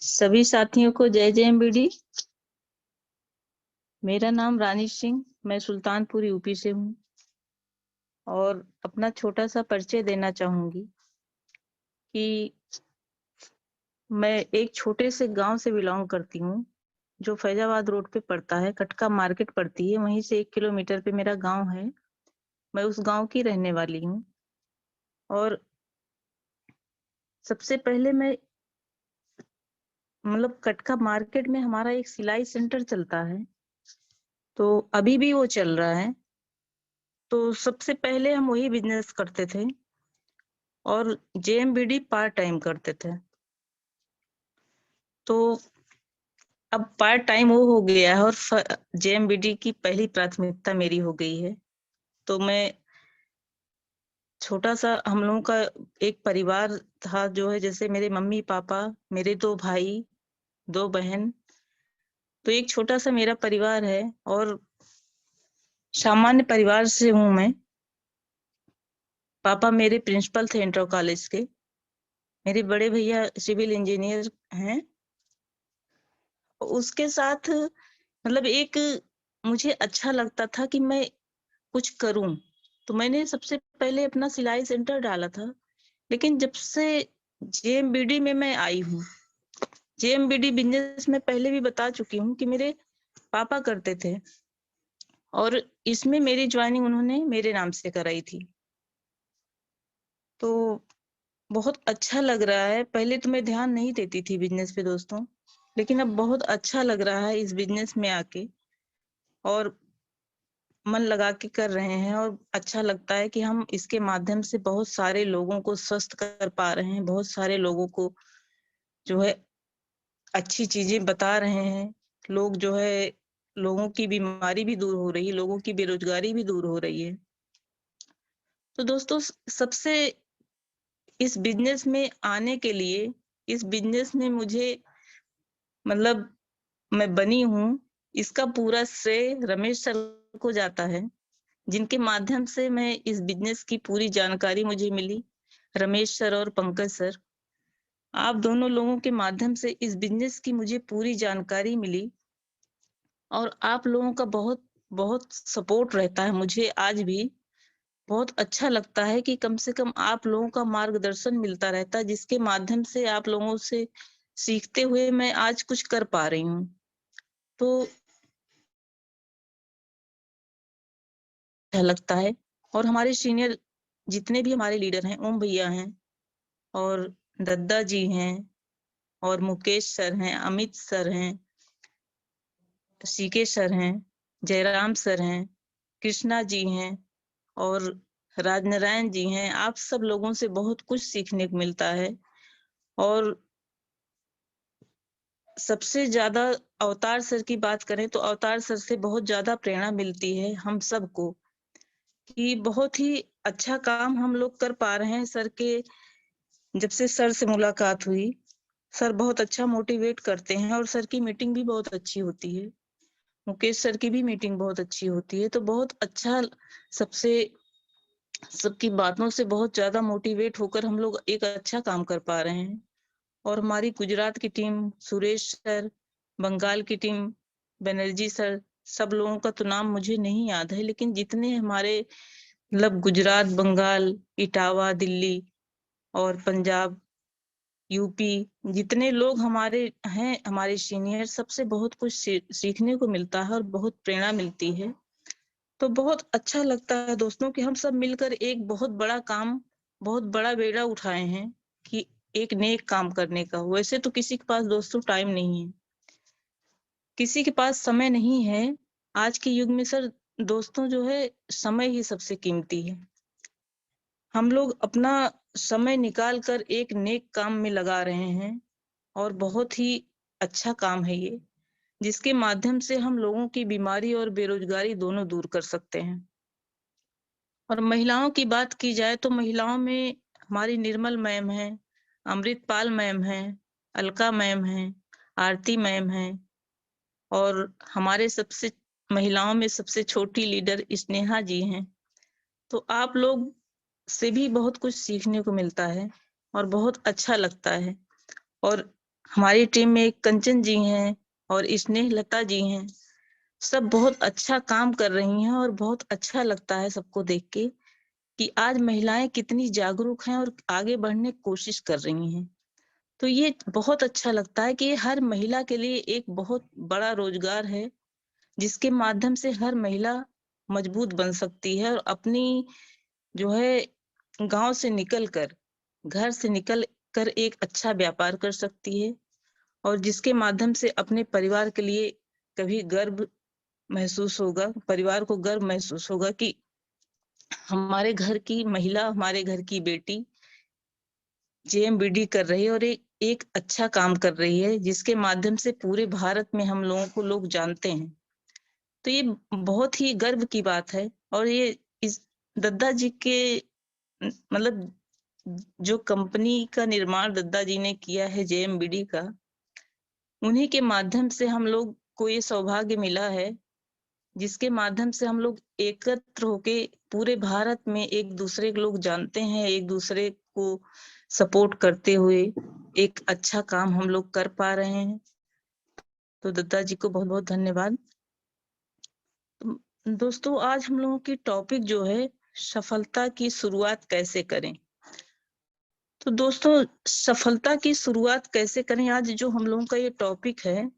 सभी साथियों को जय जय एमबीडी। मेरा नाम रानी सिंह, मैं सुल्तानपुर यूपी से हूँ और अपना छोटा सा परिचय देना चाहूंगी कि मैं एक छोटे से गांव से बिलोंग करती हूँ जो फैजाबाद रोड पे पड़ता है। कटका मार्केट पड़ती है, वहीं से 1 किलोमीटर पे मेरा गांव है। मैं उस गांव की रहने वाली हूँ और सबसे पहले मैं कटका मार्केट में हमारा एक सिलाई सेंटर चलता है, तो अभी भी वो चल रहा है। तो सबसे पहले हम वही बिजनेस करते थे और जेएमबीडी पार्ट टाइम करते थे। तो अब पार्ट टाइम वो हो गया है और जेएमबीडी की पहली प्राथमिकता मेरी हो गई है। तो मैं छोटा सा, हम लोगों का एक परिवार था जो है, जैसे मेरे मम्मी पापा, मेरे 2 भाई, 2 बहन। तो एक छोटा सा मेरा परिवार है और सामान्य परिवार से हूँ मैं। पापा मेरे प्रिंसिपल थे इंटर कॉलेज के। मेरे बड़े भैया सिविल इंजीनियर हैं। उसके साथ एक मुझे अच्छा लगता था कि मैं कुछ करूं, तो मैंने सबसे पहले अपना सिलाई सेंटर डाला था। लेकिन जब से जेएमबीडी में मैं आई हूँ, जेएमबीडी बिजनेस में पहले भी बता चुकी हूँ कि मेरे पापा करते थे और इसमें मेरी ज्वाइनिंग उन्होंने मेरे नाम से कराई थी। तो बहुत अच्छा लग रहा है। पहले तो मैं ध्यान नहीं देती थी बिजनेस पे दोस्तों, लेकिन अब बहुत अच्छा लग रहा है इस बिजनेस में आके और मन लगा के कर रहे हैं। और अच्छा लगता है कि हम इसके माध्यम से बहुत सारे लोगों को स्वस्थ कर पा रहे हैं, बहुत सारे लोगों को जो है अच्छी चीजें बता रहे हैं। लोग जो है, लोगों की बीमारी भी दूर हो रही है, लोगों की बेरोजगारी भी दूर हो रही है। तो दोस्तों, सबसे इस बिजनेस में आने के लिए, इस बिजनेस में मुझे मतलब मैं बनी हूँ, इसका पूरा श्रेय रमेश सर को जाता है, जिनके माध्यम से मैं इस बिजनेस की पूरी जानकारी मुझे मिली। रमेश सर और पंकज सर, आप दोनों लोगों के माध्यम से इस बिजनेस की मुझे पूरी जानकारी मिली और आप लोगों का बहुत बहुत सपोर्ट रहता है मुझे आज भी। बहुत अच्छा लगता है कि कम से कम आप लोगों का मार्गदर्शन मिलता रहता है, जिसके माध्यम से आप लोगों से सीखते हुए मैं आज कुछ कर पा रही हूँ। तो अच्छा लगता है। और हमारे सीनियर जितने भी हमारे लीडर हैं, ओम भैया हैं और दद्दा जी हैं और मुकेश सर हैं, अमित सर हैं, सीके सर हैं, जयराम सर हैं, कृष्णा जी हैं और राजनारायण जी हैं। आप सब लोगों से बहुत कुछ सीखने को मिलता है। और सबसे ज्यादा अवतार सर की बात करें तो अवतार सर से बहुत ज्यादा प्रेरणा मिलती है हम सबको, कि बहुत ही अच्छा काम हम लोग कर पा रहे हैं। सर के, जब से सर से मुलाकात हुई, सर बहुत अच्छा मोटिवेट करते हैं और सर की मीटिंग भी बहुत अच्छी होती है। मुकेश सर की भी मीटिंग बहुत अच्छी होती है। तो बहुत अच्छा, सबसे सबकी बातों से बहुत ज्यादा मोटिवेट होकर हम लोग एक अच्छा काम कर पा रहे हैं। और हमारी गुजरात की टीम, सुरेश सर, बंगाल की टीम, बनर्जी सर, सब लोगों का तो नाम मुझे नहीं याद है, लेकिन जितने हमारे गुजरात, बंगाल, इटावा, दिल्ली और पंजाब, यूपी, जितने लोग हमारे हैं, हमारे सीनियर, सबसे बहुत कुछ सीखने को मिलता है और बहुत प्रेरणा मिलती है। तो बहुत अच्छा लगता है दोस्तों कि हम सब मिलकर एक बहुत बड़ा काम, बहुत बड़ा बेड़ा उठाए हैं कि एक नेक काम करने का। वैसे तो किसी के पास दोस्तों टाइम नहीं है, किसी के पास समय नहीं है। आज के युग में सर दोस्तों जो है, समय ही सबसे कीमती है। हम लोग अपना समय निकाल कर एक नेक काम में लगा रहे हैं और बहुत ही अच्छा काम है ये, जिसके माध्यम से हम लोगों की बीमारी और बेरोजगारी दोनों दूर कर सकते हैं। और महिलाओं की बात की जाए तो महिलाओं में हमारी निर्मल मैम है, अमृतपाल मैम है, अलका मैम है, आरती मैम है और हमारे सबसे महिलाओं में सबसे छोटी लीडर स्नेहा जी हैं। तो आप लोग से भी बहुत कुछ सीखने को मिलता है और बहुत अच्छा लगता है। और हमारी टीम में एक कंचन जी हैं और स्नेहलता जी हैं। सब बहुत अच्छा काम कर रही हैं और बहुत अच्छा लगता है सबको देख के कि आज महिलाएं कितनी जागरूक हैं और आगे बढ़ने की कोशिश कर रही हैं। तो ये बहुत अच्छा लगता है कि ये हर महिला के लिए एक बहुत बड़ा रोजगार है, जिसके माध्यम से हर महिला मजबूत बन सकती है और अपनी जो है गांव से निकल कर, घर से निकल कर एक अच्छा व्यापार कर सकती है और जिसके माध्यम से अपने परिवार के लिए कभी गर्व महसूस होगा, परिवार को गर्व महसूस होगा कि हमारे घर की महिला, हमारे घर की बेटी जेएमबीडी कर रही है और एक अच्छा काम कर रही है, जिसके माध्यम से पूरे भारत में हम लोगों को लोग जानते हैं। तो ये बहुत ही गर्व की बात है और ये इस दद्दा जी के मतलब जो कंपनी का निर्माण दद्दा जी ने किया है जेएमबीडी का, उन्हीं के माध्यम से हम लोग को ये सौभाग्य मिला है, जिसके माध्यम से हम लोग एकत्र होके पूरे भारत में एक दूसरे को लोग जानते हैं, एक दूसरे को सपोर्ट करते हुए एक अच्छा काम हम लोग कर पा रहे हैं। तो दत्ता जी को बहुत बहुत धन्यवाद। तो दोस्तों, आज हम लोगों की टॉपिक जो है सफलता की शुरुआत कैसे करें। तो दोस्तों, सफलता की शुरुआत कैसे करें, आज जो हम लोगों का ये टॉपिक है,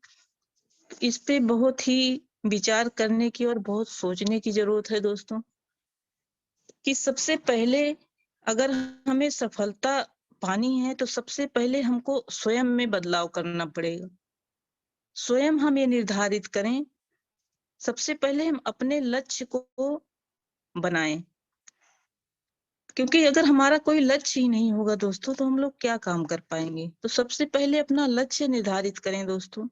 इस पे बहुत ही विचार करने की और बहुत सोचने की जरूरत है दोस्तों। कि सबसे पहले अगर हमें सफलता पानी है तो सबसे पहले हमको स्वयं में बदलाव करना पड़ेगा। स्वयं हम ये निर्धारित करें, सबसे पहले हम अपने लक्ष्य को बनाएं, क्योंकि अगर हमारा कोई लक्ष्य ही नहीं होगा दोस्तों तो हम लोग क्या काम कर पाएंगे। तो सबसे पहले अपना लक्ष्य निर्धारित करें दोस्तों,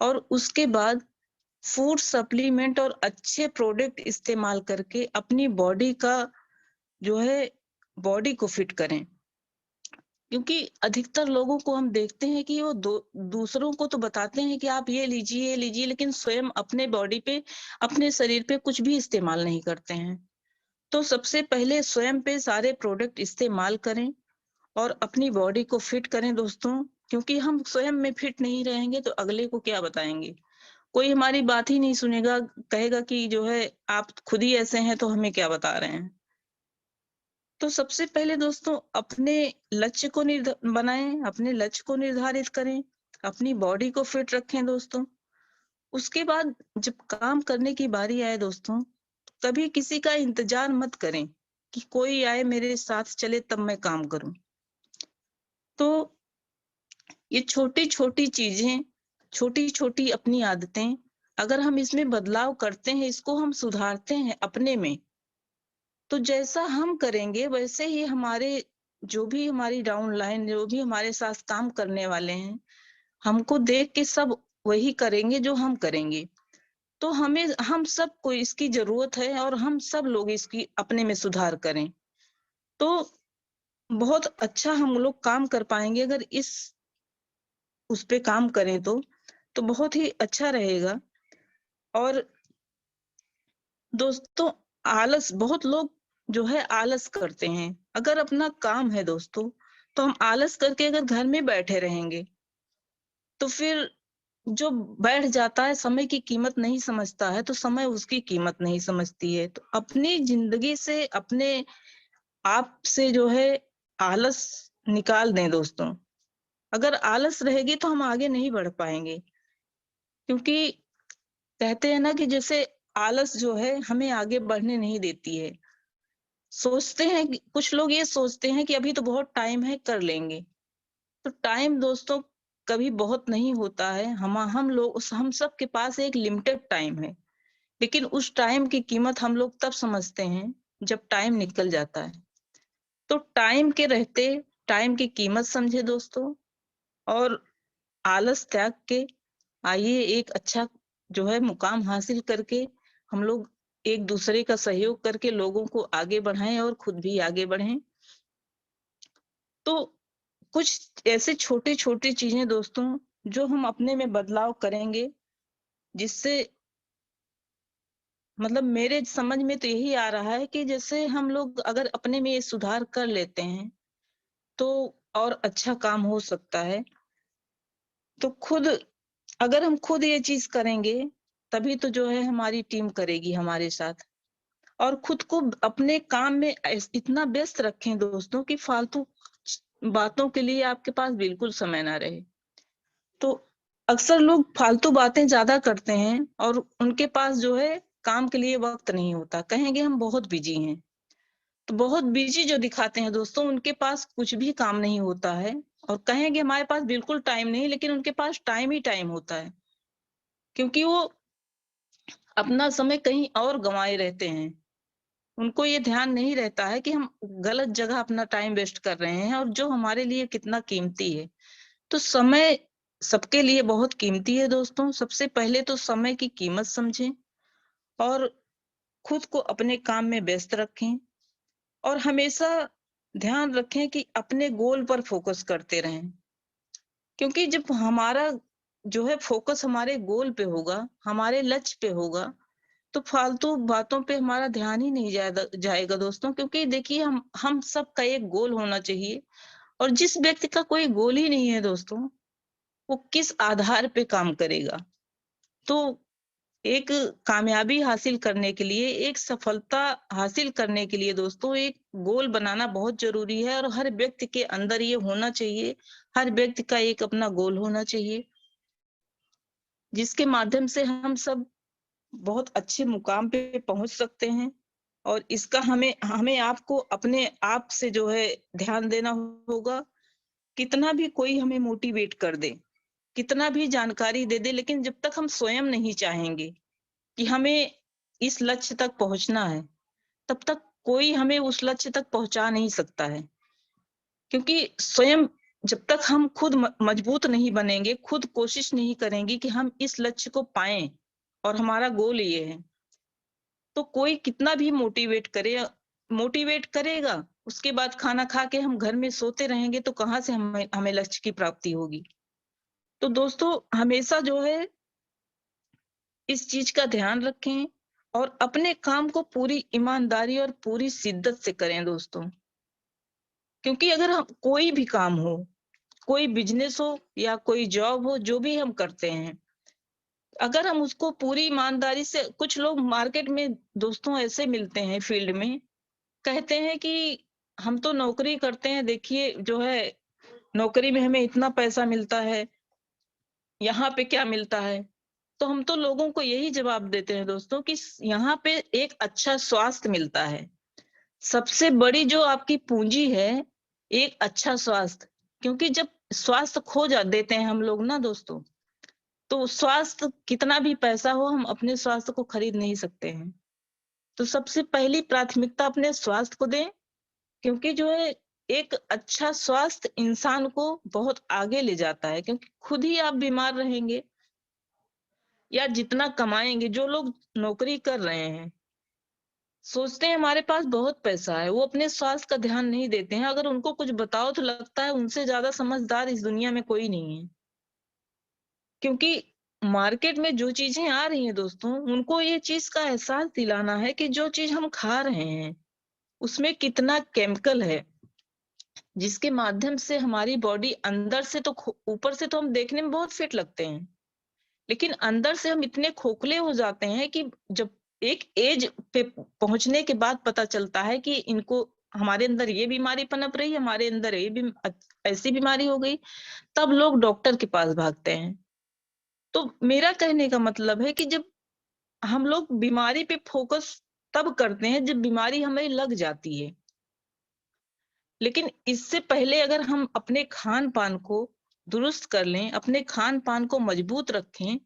और उसके बाद फूड सप्लीमेंट और अच्छे प्रोडक्ट इस्तेमाल करके अपनी बॉडी का जो है बॉडी को फिट करें। क्योंकि अधिकतर लोगों को हम देखते हैं कि वो दूसरों को तो बताते हैं कि आप ये लीजिए, लेकिन स्वयं अपने बॉडी पे, अपने शरीर पे कुछ भी इस्तेमाल नहीं करते हैं। तो सबसे पहले स्वयं पे सारे प्रोडक्ट इस्तेमाल करें और अपनी बॉडी को फिट करें दोस्तों, क्योंकि हम स्वयं में फिट नहीं रहेंगे तो अगले को क्या बताएंगे। कोई हमारी बात ही नहीं सुनेगा, कहेगा कि जो है आप खुद ही ऐसे हैं तो हमें क्या बता रहे हैं। तो सबसे पहले दोस्तों अपने लक्ष्य को बनाएं, अपने लक्ष्य को निर्धारित करें, अपनी बॉडी को फिट रखें दोस्तों। उसके बाद जब काम करने की बारी आए दोस्तों, कभी किसी का इंतजार मत करें कि कोई आए मेरे साथ चले तब मैं काम करूं। तो ये छोटी छोटी चीजें, छोटी छोटी अपनी आदतें, अगर हम इसमें बदलाव करते हैं, इसको हम सुधारते हैं अपने में, तो जैसा हम करेंगे वैसे ही हमारे जो भी हमारी डाउन लाइन, जो भी हमारे साथ काम करने वाले हैं, हमको देख के सब वही करेंगे जो हम करेंगे। तो हम सबको इसकी जरूरत है और हम सब लोग इसकी अपने में सुधार करें, तो बहुत अच्छा हम लोग काम कर पाएंगे। अगर इस उस पे काम करें तो बहुत ही अच्छा रहेगा। और दोस्तों, आलस, बहुत लोग जो है आलस करते हैं। अगर अपना काम है दोस्तों, तो हम आलस करके अगर घर में बैठे रहेंगे तो फिर जो बैठ जाता है, समय की कीमत नहीं समझता है, तो समय उसकी कीमत नहीं समझती है। तो अपनी जिंदगी से, अपने आप से जो है आलस निकाल दें दोस्तों। अगर आलस रहेगी तो हम आगे नहीं बढ़ पाएंगे, क्योंकि कहते हैं ना कि जैसे आलस जो है हमें आगे बढ़ने नहीं देती है। सोचते हैं कि कुछ लोग ये सोचते हैं कि अभी तो बहुत टाइम है, कर लेंगे। तो टाइम दोस्तों कभी बहुत नहीं होता है। हम लोग, हम सब के पास एक लिमिटेड टाइम है, लेकिन उस टाइम की कीमत हम लोग तब समझते हैं जब टाइम निकल जाता है। तो टाइम के रहते टाइम की कीमत समझे दोस्तों, और आलस त्याग के आइए एक अच्छा जो है मुकाम हासिल करके हम लोग एक दूसरे का सहयोग करके लोगों को आगे बढ़ाएं और खुद भी आगे बढ़ें। तो कुछ ऐसे छोटे छोटे चीजें दोस्तों जो हम अपने में बदलाव करेंगे, जिससे मतलब मेरे समझ में तो यही आ रहा है कि जैसे हम लोग अगर अपने में ये सुधार कर लेते हैं तो और अच्छा काम हो सकता है। तो खुद अगर हम खुद ये चीज करेंगे तभी तो जो है हमारी टीम करेगी हमारे साथ। और खुद को अपने काम में इतना व्यस्त रखें दोस्तों कि फालतू बातों के लिए आपके पास बिल्कुल समय ना रहे। तो अक्सर लोग फालतू बातें ज्यादा करते हैं और उनके पास जो है काम के लिए वक्त नहीं होता, कहेंगे हम बहुत बिजी हैं। तो बहुत बिजी जो दिखाते हैं दोस्तों, उनके पास कुछ भी काम नहीं होता है। और कहेंगे हमारे पास बिल्कुल टाइम नहीं, लेकिन उनके पास टाइम ही टाइम होता है, क्योंकि वो अपना समय कहीं और गंवाए रहते हैं। उनको ये ध्यान नहीं रहता है कि हम गलत जगह अपना टाइम वेस्ट कर रहे हैं और जो हमारे लिए कितना कीमती है। तो समय सबके लिए बहुत कीमती है दोस्तों। सबसे पहले तो समय की कीमत समझें और खुद को अपने काम में व्यस्त रखें और हमेशा ध्यान रखें कि अपने गोल पर फोकस करते रहें। क्योंकि जब हमारा जो है फोकस हमारे गोल पे होगा, हमारे लक्ष्य पे होगा, तो फालतू बातों पे हमारा ध्यान ही नहीं जाएगा दोस्तों। क्योंकि देखिए हम सबका एक गोल होना चाहिए, और जिस व्यक्ति का कोई गोल ही नहीं है दोस्तों, वो किस आधार पे काम करेगा। तो एक कामयाबी हासिल करने के लिए, एक सफलता हासिल करने के लिए दोस्तों, एक गोल बनाना बहुत जरूरी है और हर व्यक्ति के अंदर ये होना चाहिए। हर व्यक्ति का एक अपना गोल होना चाहिए, जिसके माध्यम से हम सब बहुत अच्छे मुकाम पे पहुंच सकते हैं। और इसका हमें हमें आपको अपने आप से जो है ध्यान देना होगा। कितना भी कोई हमें मोटिवेट कर दे, कितना भी जानकारी दे दे, लेकिन जब तक हम स्वयं नहीं चाहेंगे कि हमें इस लक्ष्य तक पहुंचना है, तब तक कोई हमें उस लक्ष्य तक पहुंचा नहीं सकता है। क्योंकि स्वयं जब तक हम खुद मजबूत नहीं बनेंगे, खुद कोशिश नहीं करेंगे कि हम इस लक्ष्य को पाएं और हमारा गोल ये है, तो कोई कितना भी मोटिवेट करेगा, उसके बाद खाना खा के हम घर में सोते रहेंगे तो कहाँ से हमें हमें लक्ष्य की प्राप्ति होगी। तो दोस्तों हमेशा जो है इस चीज का ध्यान रखें और अपने काम को पूरी ईमानदारी और पूरी शिद्दत से करें दोस्तों। क्योंकि अगर हम कोई भी काम हो, कोई बिजनेस हो या कोई जॉब हो, जो भी हम करते हैं, अगर हम उसको पूरी ईमानदारी से, कुछ लोग मार्केट में दोस्तों ऐसे मिलते हैं फील्ड में, कहते हैं कि हम तो नौकरी करते हैं, देखिए जो है नौकरी में हमें इतना पैसा मिलता है, यहाँ पे क्या मिलता है। तो हम तो लोगों को यही जवाब देते हैं दोस्तों कि यहाँ पे एक अच्छा स्वास्थ्य मिलता है। सबसे बड़ी जो आपकी पूंजी है, एक अच्छा स्वास्थ्य। क्योंकि जब स्वास्थ्य खो जा देते हैं हम लोग ना दोस्तों, तो स्वास्थ्य कितना भी पैसा हो, हम अपने स्वास्थ्य को खरीद नहीं सकते हैं। तो सबसे पहली प्राथमिकता अपने स्वास्थ्य को दें। क्योंकि जो है एक अच्छा स्वास्थ्य इंसान को बहुत आगे ले जाता है। क्योंकि खुद ही आप बीमार रहेंगे या जितना कमाएंगे, जो लोग नौकरी कर रहे हैं सोचते हैं हमारे पास बहुत पैसा है, वो अपने स्वास्थ्य का ध्यान नहीं देते हैं। अगर उनको कुछ बताओ तो लगता है उनसे ज्यादा समझदार इस दुनिया में कोई नहीं है। क्योंकि मार्केट में जो चीजें आ रही हैं दोस्तों, उनको ये चीज का एहसास दिलाना है कि जो चीज हम खा रहे हैं उसमें कितना केमिकल है, जिसके माध्यम से हमारी बॉडी अंदर से तो ऊपर से तो हम देखने में बहुत फिट लगते हैं, लेकिन अंदर से हम इतने खोखले हो जाते हैं कि जब एक एज पे पहुंचने के बाद पता चलता है कि इनको, हमारे अंदर ये बीमारी पनप रही, हमारे अंदर ये भी ऐसी बीमारी हो गई, तब लोग डॉक्टर के पास भागते हैं। तो मेरा कहने का मतलब है कि जब हम लोग बीमारी पे फोकस तब करते हैं जब बीमारी हमें लग जाती है। लेकिन इससे पहले अगर हम अपने खान पान को दुरुस्त कर लें, अपने खान पान को मजबूत रखें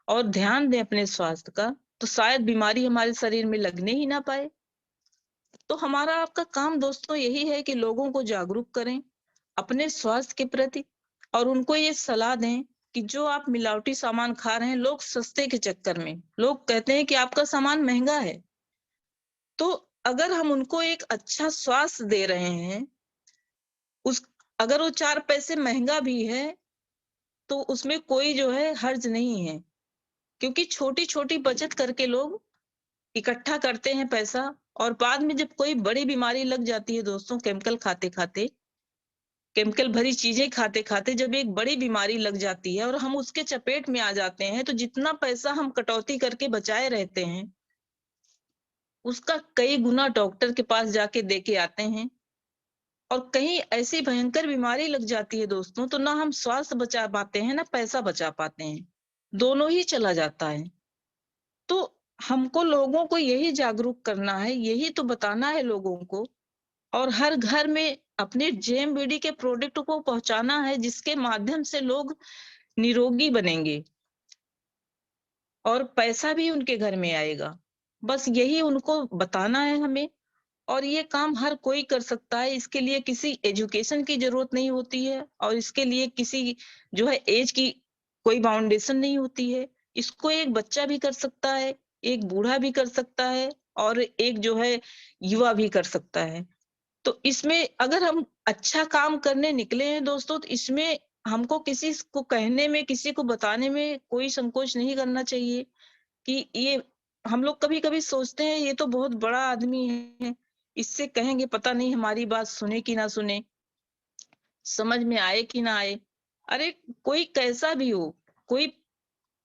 और ध्यान दें अपने स्वास्थ्य का, तो शायद बीमारी हमारे शरीर में लगने ही ना पाए। तो हमारा आपका काम दोस्तों यही है कि लोगों को जागरूक करें अपने स्वास्थ्य के प्रति, और उनको ये सलाह दें कि जो आप मिलावटी सामान खा रहे हैं, लोग सस्ते के चक्कर में, लोग कहते हैं कि आपका सामान महंगा है, तो अगर हम उनको एक अच्छा स्वास्थ्य दे रहे हैं, उस अगर वो 4 पैसे महंगा भी है तो उसमें कोई जो है हर्ज नहीं है। क्योंकि छोटी छोटी बचत करके लोग इकट्ठा करते हैं पैसा, और बाद में जब कोई बड़ी बीमारी लग जाती है दोस्तों केमिकल खाते खाते, केमिकल भरी चीजें खाते खाते जब एक बड़ी बीमारी लग जाती है और हम उसके चपेट में आ जाते हैं, तो जितना पैसा हम कटौती करके बचाए रहते हैं, उसका कई गुना डॉक्टर के पास जाके दे के आते हैं। और कहीं ऐसी भयंकर बीमारी लग जाती है दोस्तों, तो ना हम स्वास्थ्य बचा पाते हैं, ना पैसा बचा पाते हैं, दोनों ही चला जाता है। तो हमको लोगों को यही जागरूक करना है, यही तो बताना है लोगों को, और हर घर में अपने जेएमबीडी के प्रोडक्ट को पहुंचाना है, जिसके माध्यम से लोग निरोगी बनेंगे और पैसा भी उनके घर में आएगा। बस यही उनको बताना है हमें। और ये काम हर कोई कर सकता है, इसके लिए किसी एजुकेशन की जरूरत नहीं होती है, और इसके लिए किसी जो है एज की कोई बाउंडेशन नहीं होती है। इसको एक बच्चा भी कर सकता है, एक बूढ़ा भी कर सकता है, और एक जो है युवा भी कर सकता है। तो इसमें अगर हम अच्छा काम करने निकले हैं दोस्तों, तो इसमें हमको किसी को कहने में, किसी को बताने में कोई संकोच नहीं करना चाहिए कि ये, हम लोग कभी-कभी सोचते हैं ये तो बहुत बड़ा आदमी है, इससे कहेंगे पता नहीं हमारी बात सुने कि ना सुने, समझ में आए कि ना आए। अरे कोई कैसा भी हो, कोई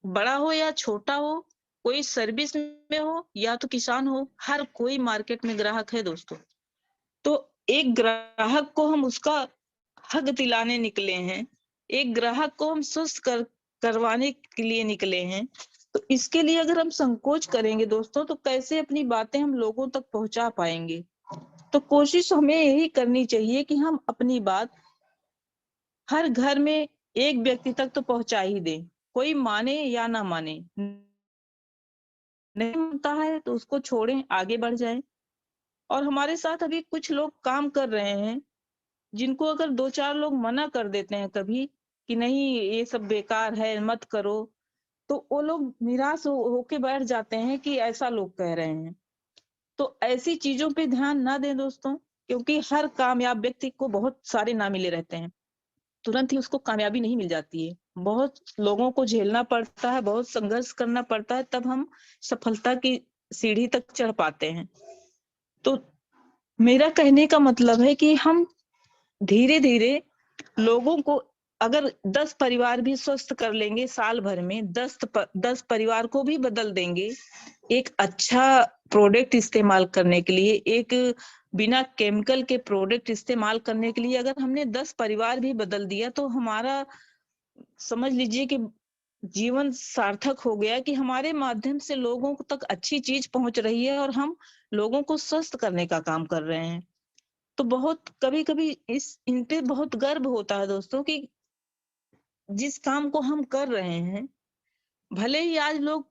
बड़ा हो या छोटा हो, कोई सर्विस में हो या तो किसान हो, हर कोई मार्केट में ग्राहक है दोस्तों। तो एक ग्राहक को हम उसका हक दिलाने निकले हैं, एक ग्राहक को हम स्वस्थ करवाने के लिए निकले हैं। तो इसके लिए अगर हम संकोच करेंगे दोस्तों, तो कैसे अपनी बातें हम लोगों तक पहुंचा पाएंगे। तो कोशिश हमें यही करनी चाहिए कि हम अपनी बात हर घर में एक व्यक्ति तक तो पहुंचा ही दें, कोई माने या ना माने। नहीं मानता है तो उसको छोड़ें, आगे बढ़ जाएं। और हमारे साथ अभी कुछ लोग काम कर रहे हैं, जिनको अगर 2-4 लोग मना कर देते हैं कभी कि नहीं ये सब बेकार है, मत करो, तो वो लोग निराश होके बैठ जाते हैं कि ऐसा लोग कह रहे हैं। तो ऐसी चीजों पे ध्यान ना दें दोस्तों, क्योंकि हर कामयाब व्यक्ति को बहुत सारे ना मिले रहते हैं, तुरंत ही उसको कामयाबी नहीं मिल जाती है। बहुत लोगों को झेलना पड़ता है, बहुत संघर्ष करना पड़ता है, तब हम सफलता की सीढ़ी तक चढ़ पाते हैं। तो मेरा कहने का मतलब है कि हम धीरे धीरे लोगों को, अगर 10 परिवार भी स्वस्थ कर लेंगे साल भर में, 10 परिवार को भी बदल देंगे एक अच्छा प्रोडक्ट इस्तेमाल करने के लिए, एक बिना केमिकल के प्रोडक्ट इस्तेमाल करने के लिए अगर हमने 10 परिवार भी बदल दिया, तो हमारा समझ लीजिए कि जीवन सार्थक हो गया, कि हमारे माध्यम से लोगों तक अच्छी चीज पहुंच रही है और हम लोगों को स्वस्थ करने का काम कर रहे हैं। तो बहुत कभी-कभी इस इन पे बहुत गर्व होता है दोस्तों कि जिस काम को हम कर रहे हैं, भले ही आज लोग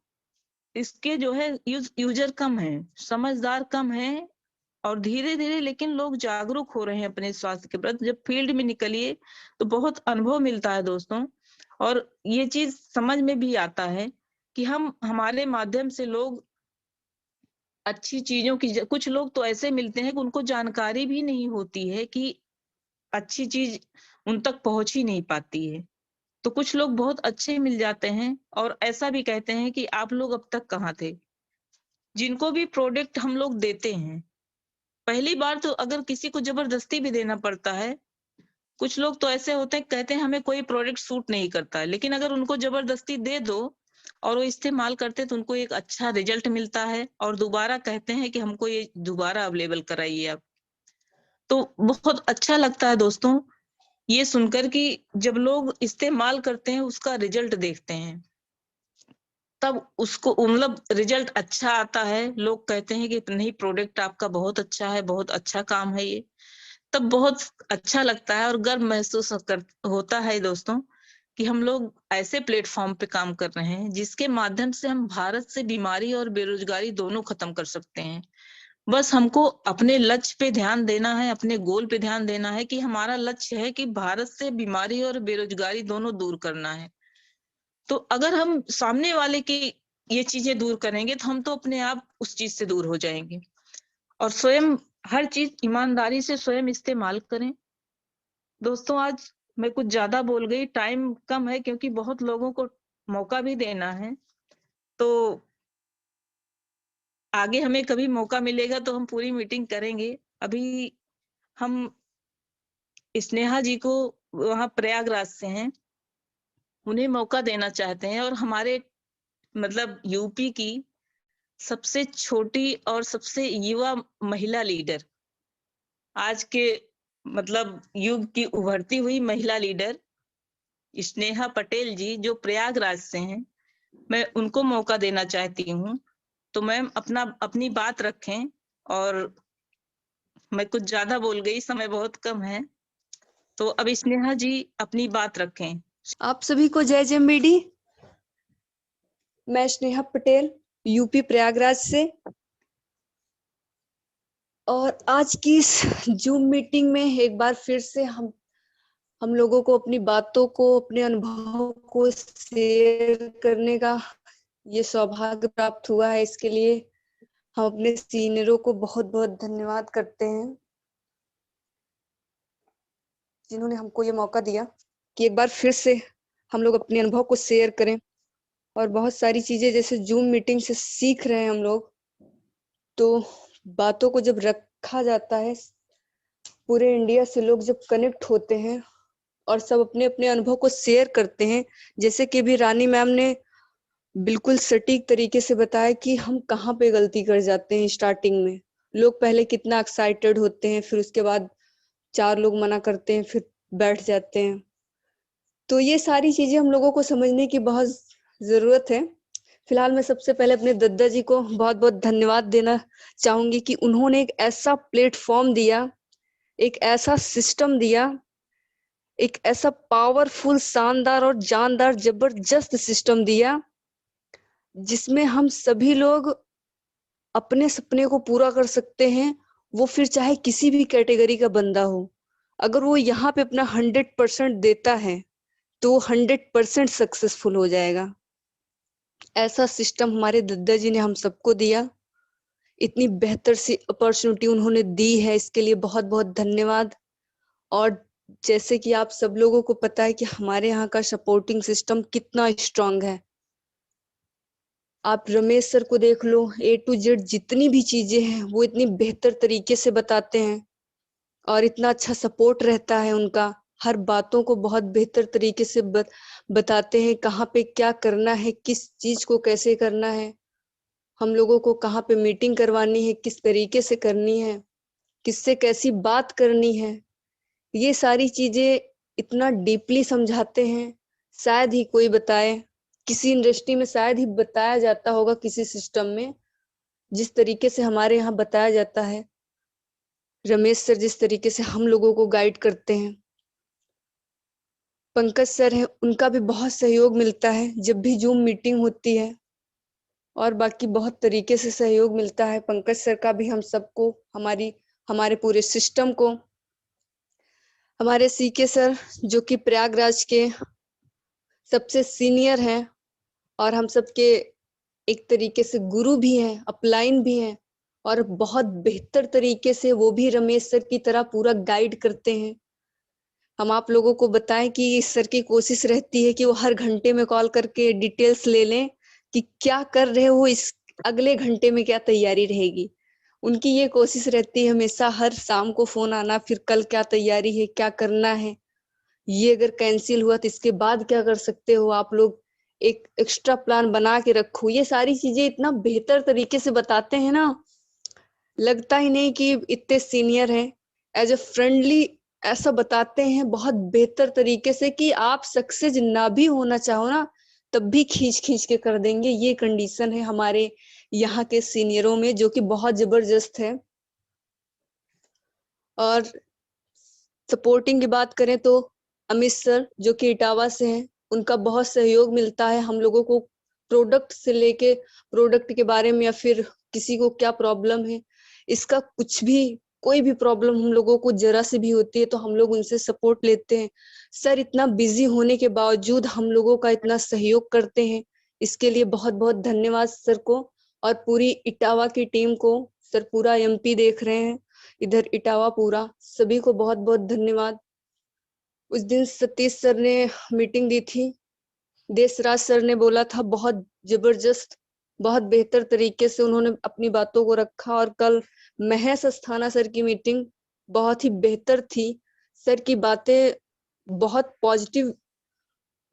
इसके जो है यूजर कम है, समझदार कम है, और धीरे-धीरे लेकिन लोग जागरूक हो रहे हैं अपने स्वास्थ्य के प्रति। जब फील्ड में निकलिए तो बहुत अनुभव मिलता है दोस्तों, और ये चीज समझ में भी आता है कि हम हमारे माध्यम से लोग अच्छी चीजों की, कुछ लोग तो ऐसे मिलते हैं कि उनको जानकारी भी नहीं होती है कि अच्छी चीज उन तक पहुंच ही नहीं पाती है। तो कुछ लोग बहुत अच्छे मिल जाते हैं और ऐसा भी कहते हैं कि आप लोग अब तक कहाँ थे। जिनको भी प्रोडक्ट हम लोग देते हैं, पहली बार तो अगर किसी को जबरदस्ती भी देना पड़ता है, कुछ लोग तो ऐसे होते हैं कहते हैं हमें कोई प्रोडक्ट सूट नहीं करता है, लेकिन अगर उनको जबरदस्ती दे दो और वो इस्तेमाल करते तो उनको एक अच्छा रिजल्ट मिलता है, और दोबारा कहते हैं कि हमको ये दोबारा अवेलेबल कराइए आप। तो बहुत अच्छा लगता है दोस्तों ये सुनकर कि जब लोग इस्तेमाल करते हैं उसका रिजल्ट देखते हैं, तब उसको मतलब रिजल्ट अच्छा आता है, लोग कहते हैं कि नहीं प्रोडक्ट आपका बहुत अच्छा है, बहुत अच्छा काम है ये, तब बहुत अच्छा लगता है और गर्व महसूस होता है दोस्तों कि हम लोग ऐसे प्लेटफॉर्म पे काम कर रहे हैं जिसके माध्यम से हम भारत से बीमारी और बेरोजगारी दोनों खत्म कर सकते हैं। बस हमको अपने लक्ष्य पे ध्यान देना है, अपने गोल पे ध्यान देना है कि हमारा लक्ष्य है कि भारत से बीमारी और बेरोजगारी दोनों दूर करना है। तो अगर हम सामने वाले की ये चीजें दूर करेंगे तो हम तो अपने आप उस चीज से दूर हो जाएंगे, और स्वयं हर चीज ईमानदारी से स्वयं इस्तेमाल करें। दोस्तों आज मैं कुछ ज्यादा बोल गई, टाइम कम है क्योंकि बहुत लोगों को मौका भी देना है। तो आगे हमें कभी मौका मिलेगा तो हम पूरी मीटिंग करेंगे। अभी हम स्नेहा जी को वहाँ प्रयागराज से हैं, उन्हें मौका देना चाहते हैं और हमारे मतलब यूपी की सबसे छोटी और सबसे युवा महिला लीडर, आज के मतलब युग की उभरती हुई महिला लीडर स्नेहा पटेल जी जो प्रयागराज से हैं, मैं उनको मौका देना चाहती हूँ। तो मैम अपनी बात रखें और मैं कुछ ज्यादा बोल गई, समय बहुत कम है। तो अब स्नेहा जी अपनी बात रखें। आप सभी को जय जमबीडी। मैं स्नेहा पटेल यूपी प्रयागराज से, और आज की इस जूम मीटिंग में एक बार फिर से हम लोगों को अपनी बातों को, अपने अनुभव को शेयर करने का ये सौभाग्य प्राप्त हुआ है। इसके लिए हम अपने सीनियरों को बहुत बहुत धन्यवाद करते हैं, जिन्होंने हमको ये मौका दिया कि एक बार फिर से हम लोग अपने अनुभव को शेयर करें। और बहुत सारी चीजें जैसे जूम मीटिंग से सीख रहे हैं हम लोग, तो बातों को जब रखा जाता है, पूरे इंडिया से लोग जब कनेक्ट होते हैं और सब अपने अपने अनुभव को शेयर करते हैं, जैसे कि भी रानी मैम ने बिल्कुल सटीक तरीके से बताया कि हम कहाँ पे गलती कर जाते हैं। स्टार्टिंग में लोग पहले कितना एक्साइटेड होते हैं, फिर उसके बाद 4 लोग मना करते हैं, फिर बैठ जाते हैं। तो ये सारी चीजें हम लोगों को समझने की बहुत जरूरत है। फिलहाल मैं सबसे पहले अपने दद्दा जी को बहुत बहुत धन्यवाद देना चाहूंगी कि उन्होंने एक ऐसा प्लेटफॉर्म दिया, एक ऐसा सिस्टम दिया, एक ऐसा पावरफुल, शानदार और जानदार, जबरदस्त सिस्टम दिया, जिसमें हम सभी लोग अपने सपने को पूरा कर सकते हैं। वो फिर चाहे किसी भी कैटेगरी का बंदा हो, अगर वो यहाँ पे अपना 100% देता है तो वो 100% सक्सेसफुल हो जाएगा। ऐसा सिस्टम हमारे दद्दा जी ने हम सबको दिया। इतनी बेहतर सी अपॉर्चुनिटी उन्होंने दी है, इसके लिए बहुत बहुत धन्यवाद। और जैसे कि आप सब लोगों को पता है कि हमारे यहाँ का सपोर्टिंग सिस्टम कितना स्ट्रांग है। आप रमेश सर को देख लो, A to Z जितनी भी चीजें हैं वो इतनी बेहतर तरीके से बताते हैं और इतना अच्छा सपोर्ट रहता है उनका। हर बातों को बहुत बेहतर तरीके से बताते हैं, कहाँ पे क्या करना है, किस चीज को कैसे करना है, हम लोगों को कहाँ पे मीटिंग करवानी है, किस तरीके से करनी है, किससे कैसी बात करनी है। ये सारी चीजें इतना डीपली समझाते हैं, शायद ही कोई बताए। किसी इंडस्ट्री में शायद ही बताया जाता होगा, किसी सिस्टम में, जिस तरीके से हमारे यहाँ बताया जाता है। रमेश सर जिस तरीके से हम लोगों को गाइड करते हैं, पंकज सर है, उनका भी बहुत सहयोग मिलता है जब भी जूम मीटिंग होती है, और बाकी बहुत तरीके से सहयोग मिलता है पंकज सर का भी हम सबको, हमारे पूरे सिस्टम को। हमारे सीके सर जो कि प्रयागराज के सबसे सीनियर हैं और हम सबके एक तरीके से गुरु भी हैं, अपलाइन भी हैं, और बहुत बेहतर तरीके से वो भी रमेश सर की तरह पूरा गाइड करते हैं। हम आप लोगों को बताएं कि इस सर की कोशिश रहती है कि वो हर घंटे में कॉल करके डिटेल्स ले लें कि क्या कर रहे हो, इस अगले घंटे में क्या तैयारी रहेगी। उनकी ये कोशिश रहती है हमेशा, हर शाम को फोन आना, फिर कल क्या तैयारी है, क्या करना है, ये अगर कैंसिल हुआ तो इसके बाद क्या कर सकते हो आप लोग, एक एक्स्ट्रा प्लान बना के रखो। ये सारी चीजें इतना बेहतर तरीके से बताते हैं ना, लगता ही नहीं कि इतने सीनियर हैं। एज ए फ्रेंडली ऐसा बताते हैं बहुत बेहतर तरीके से कि आप सक्सेस ना भी होना चाहो ना, तब भी खींच खींच के कर देंगे। ये कंडीशन है हमारे यहाँ के सीनियरों में, जो कि बहुत जबरदस्त है। और सपोर्टिंग की बात करें तो अमित सर जो कि इटावा से हैं, उनका बहुत सहयोग मिलता है हम लोगों को। प्रोडक्ट से लेके, प्रोडक्ट के बारे में, या फिर किसी को क्या प्रॉब्लम है, इसका कुछ भी, कोई भी प्रॉब्लम हम लोगों को जरा से भी होती है तो हम लोग उनसे सपोर्ट लेते हैं। सर इतना बिजी होने के बावजूद हम लोगों का इतना सहयोग करते हैं, इसके लिए बहुत बहुत धन्यवाद सर को और पूरी इटावा की टीम को। सर पूरा एमपी देख रहे हैं, इधर इटावा पूरा, सभी को बहुत बहुत धन्यवाद। उस दिन सतीश सर ने मीटिंग दी थी, देशराज सर ने बोला था, बहुत जबरदस्त, बहुत बेहतर तरीके से उन्होंने अपनी बातों को रखा। और कल महेश अस्थाना सर की मीटिंग बहुत ही बेहतर थी, सर की बातें बहुत पॉजिटिव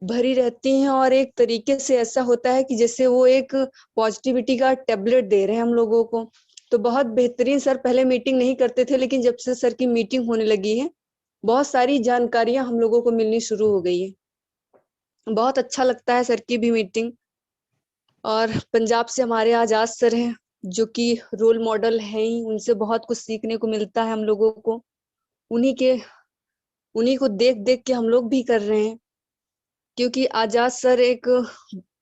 भरी रहती हैं और एक तरीके से ऐसा होता है कि जैसे वो एक पॉजिटिविटी का टैबलेट दे रहे हैं हम लोगों को। तो बहुत बेहतरीन सर, पहले मीटिंग नहीं करते थे लेकिन जब से सर की मीटिंग होने लगी है बहुत सारी जानकारियां हम लोगों को मिलनी शुरू हो गई है। बहुत अच्छा लगता है सर की भी मीटिंग। और पंजाब से हमारे आजाद सर हैं जो कि रोल मॉडल हैं ही, उनसे बहुत कुछ सीखने को मिलता है हम लोगों को। उन्हीं को देख देख के हम लोग भी कर रहे हैं, क्योंकि आजाद सर एक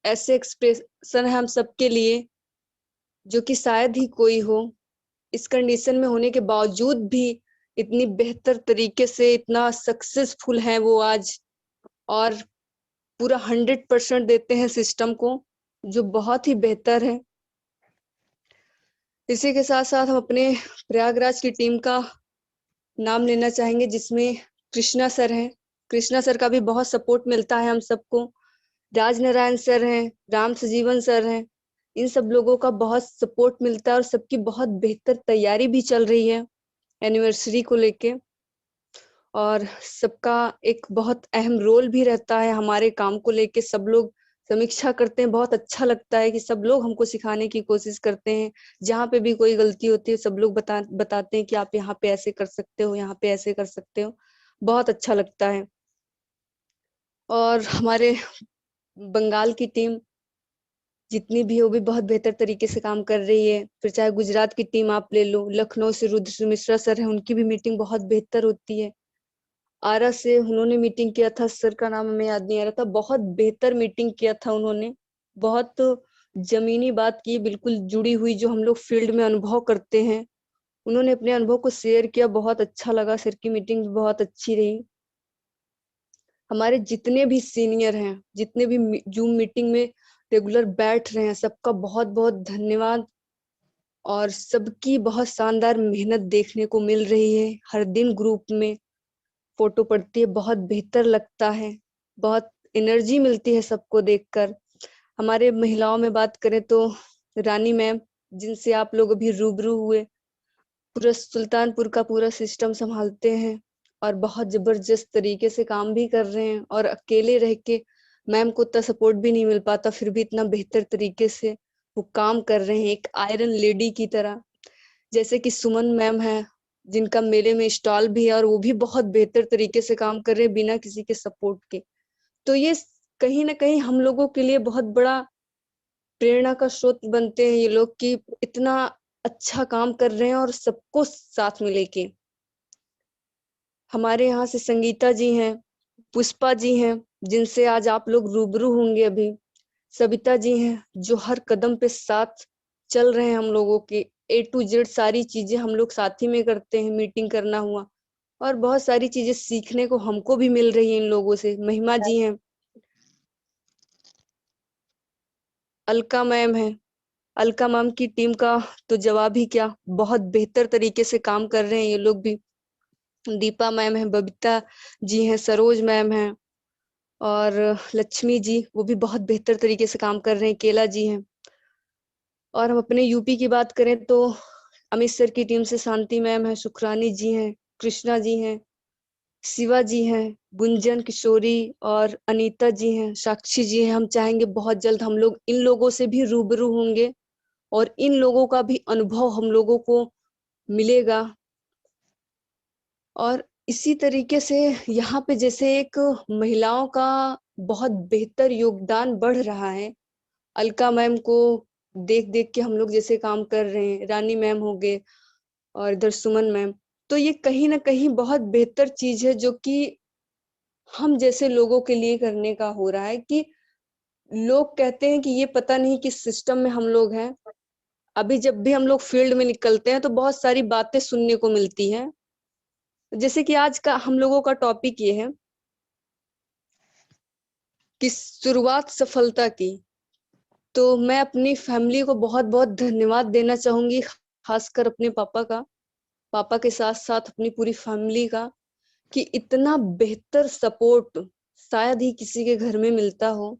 ऐसे एक्सप्रेशन है हम सबके लिए जो कि शायद ही कोई हो। इस कंडीशन में होने के बावजूद भी इतनी बेहतर तरीके से इतना सक्सेसफुल है वो आज, और पूरा 100% देते हैं सिस्टम को, जो बहुत ही बेहतर है। इसी के साथ साथ हम अपने प्रयागराज की टीम का नाम लेना चाहेंगे, जिसमें कृष्णा सर हैं। कृष्णा सर का भी बहुत सपोर्ट मिलता है हम सबको। राजनारायण सर हैं, राम सजीवन सर हैं, इन सब लोगों का बहुत सपोर्ट मिलता है और सबकी बहुत बेहतर तैयारी भी चल रही है एनिवर्सरी को लेके। और सबका एक बहुत अहम रोल भी रहता है हमारे काम को लेके। सब लोग समीक्षा करते हैं, बहुत अच्छा लगता है कि सब लोग हमको सिखाने की कोशिश करते हैं। जहाँ पे भी कोई गलती होती है सब लोग बताते हैं कि आप यहाँ पे ऐसे कर सकते हो, यहाँ पे ऐसे कर सकते हो। बहुत अच्छा लगता है। और हमारे बंगाल की टीम जितनी भी है वो भी बहुत बेहतर तरीके से काम कर रही है। फिर चाहे गुजरात की टीम आप ले लो, लखनऊ से रुद्र मिश्रा सर है, उनकी भी मीटिंग बहुत बेहतर होती है। आरा से उन्होंने मीटिंग किया था, सर का नाम हमें याद नहीं आ रहा था, बहुत बेहतर मीटिंग किया था उन्होंने। बहुत जमीनी बात की, बिल्कुल जुड़ी हुई, जो हम लोग फील्ड में अनुभव करते हैं। उन्होंने अपने अनुभव को शेयर किया, बहुत अच्छा लगा। सर की मीटिंग भी बहुत अच्छी रही। हमारे जितने भी सीनियर हैं, जितने भी जूम मीटिंग में रेगुलर बैठ रहे हैं, सबका बहुत बहुत धन्यवाद। और सबकी बहुत शानदार मेहनत देखने को मिल रही है। हर दिन ग्रुप में फोटो पड़ती है, बहुत बेहतर लगता है, बहुत एनर्जी मिलती है सबको देखकर। हमारे महिलाओं में बात करें तो रानी मैम, जिनसे आप लोग अभी रूबरू हुए, पूरा सुल्तानपुर का पूरा सिस्टम संभालते हैं और बहुत जबरदस्त तरीके से काम भी कर रहे हैं। और अकेले रह के मैम को इतना सपोर्ट भी नहीं मिल पाता, फिर भी इतना बेहतर तरीके से वो काम कर रहे हैं, एक आयरन लेडी की तरह। जैसे कि सुमन मैम है, जिनका मेले में स्टॉल भी है और वो भी बहुत बेहतर तरीके से काम कर रहे हैं बिना किसी के सपोर्ट के। तो ये कहीं ना कहीं हम लोगों के लिए बहुत बड़ा प्रेरणा का स्रोत बनते हैं ये लोग, कि इतना अच्छा काम कर रहे हैं और सबको साथ में लेके। हमारे यहाँ से संगीता जी हैं, पुष्पा जी हैं, जिनसे आज आप लोग रूबरू होंगे अभी। सविता जी हैं, जो हर कदम पे साथ चल रहे हैं हम लोगों के। A to Z सारी चीजें हम लोग साथ ही में करते हैं, मीटिंग करना हुआ, और बहुत सारी चीजें सीखने को हमको भी मिल रही है इन लोगों से। महिमा जी हैं, अलका मैम है। अलका मैम की टीम का तो जवाब ही क्या, बहुत बेहतर तरीके से काम कर रहे हैं ये लोग भी। दीपा मैम है, बबीता जी हैं, सरोज मैम है, और लक्ष्मी जी, वो भी बहुत बेहतर तरीके से काम कर रहे हैं। केला जी हैं। और हम अपने यूपी की बात करें तो अमित सर की टीम से शांति मैम है, सुखरानी जी हैं, कृष्णा जी हैं, शिवा जी हैं, गुंजन किशोरी और अनीता जी हैं, साक्षी जी हैं। हम चाहेंगे बहुत जल्द हम लोग इन लोगों से भी रूबरू होंगे और इन लोगों का भी अनुभव हम लोगों को मिलेगा। और इसी तरीके से यहाँ पे जैसे एक महिलाओं का बहुत बेहतर योगदान बढ़ रहा है। अलका मैम को देख देख के हम लोग जैसे काम कर रहे हैं, रानी मैम हो गए और इधर सुमन मैम, तो ये कहीं ना कहीं बहुत बेहतर चीज है जो कि हम जैसे लोगों के लिए करने का हो रहा है। कि लोग कहते हैं कि ये पता नहीं किस सिस्टम में हम लोग हैं। अभी जब भी हम लोग फील्ड में निकलते हैं तो बहुत सारी बातें सुनने को मिलती हैं। जैसे कि आज का हम लोगों का टॉपिक ये है कि शुरुआत सफलता की। तो मैं अपनी फैमिली को बहुत बहुत धन्यवाद देना चाहूंगी, खासकर अपने पापा का, पापा के साथ साथ अपनी पूरी फैमिली का, कि इतना बेहतर सपोर्ट शायद ही किसी के घर में मिलता हो।